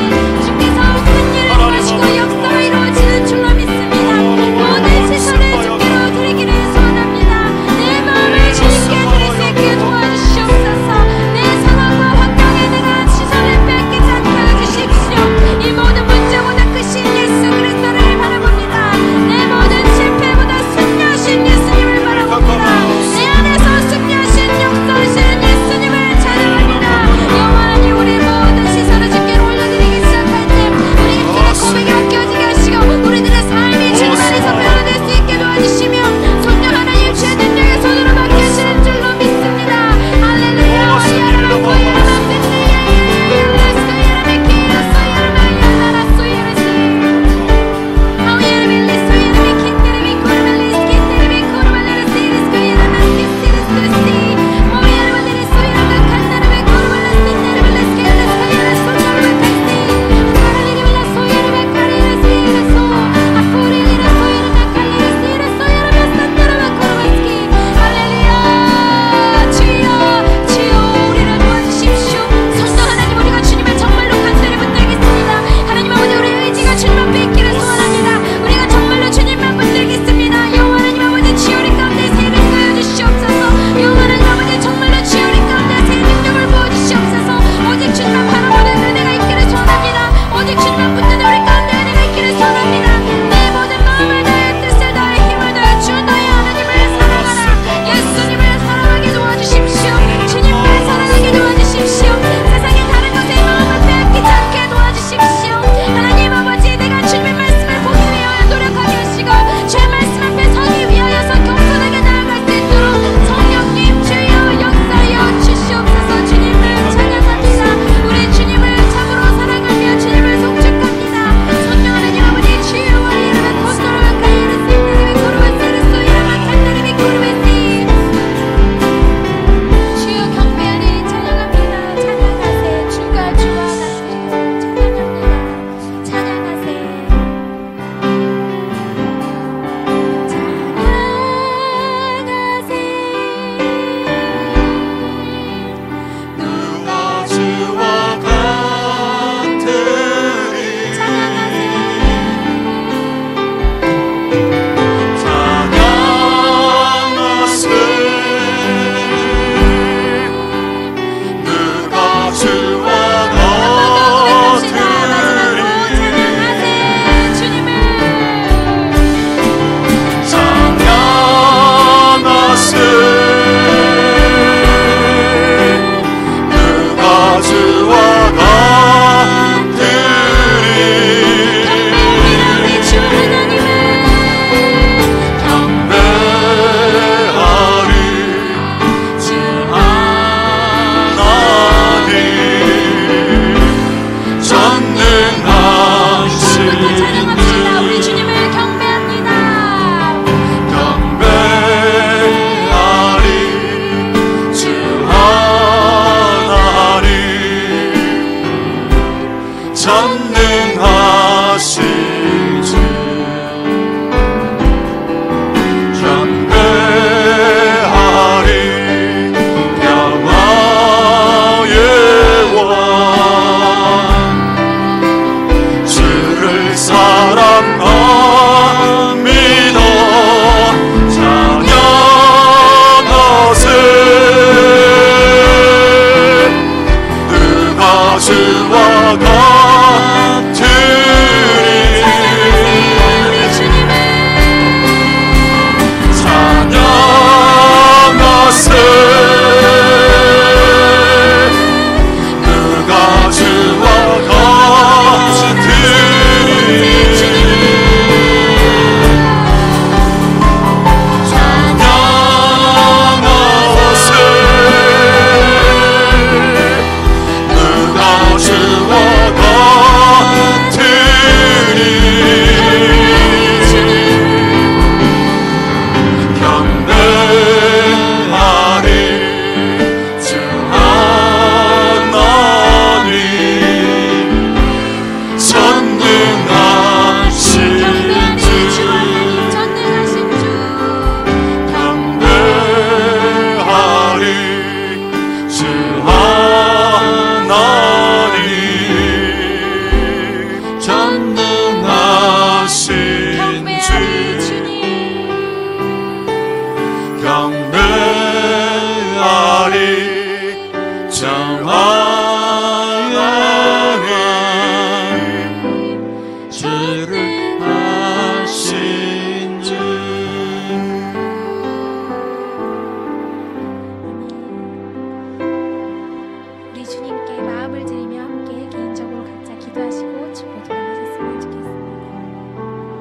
주께서 큰 일을 이루시고 역사가 이루어지는 줄로 믿습니다. 모든 시선을 주께로 드리기를 소원합니다. 내 마음을 주님께 드릴 수 있게 도와주시옵소서. 내 상황과 환경에 대한 시선을 뺏기지 않게 해주십시오. 이 모든 문제보다 크신 예수 그리스도를 바라봅니다. 내 모든 실패보다 승리하신 예수님을 바라봅니다. 내 안에서 승리하신 역사하신 예수님을 찬양합니다. 영원히 우리 모든 시선을 주께로 올려드리기 시작할 때 우리 힘들의 고백이 아껴지게 하시고 우리들의 삶이 주님 안에서 변화될 수 있게 도와주시며 성령 하나님 주의 능력의 손으로 맡기시는 줄로 믿습니다. 할렐루야. 전능하시지 더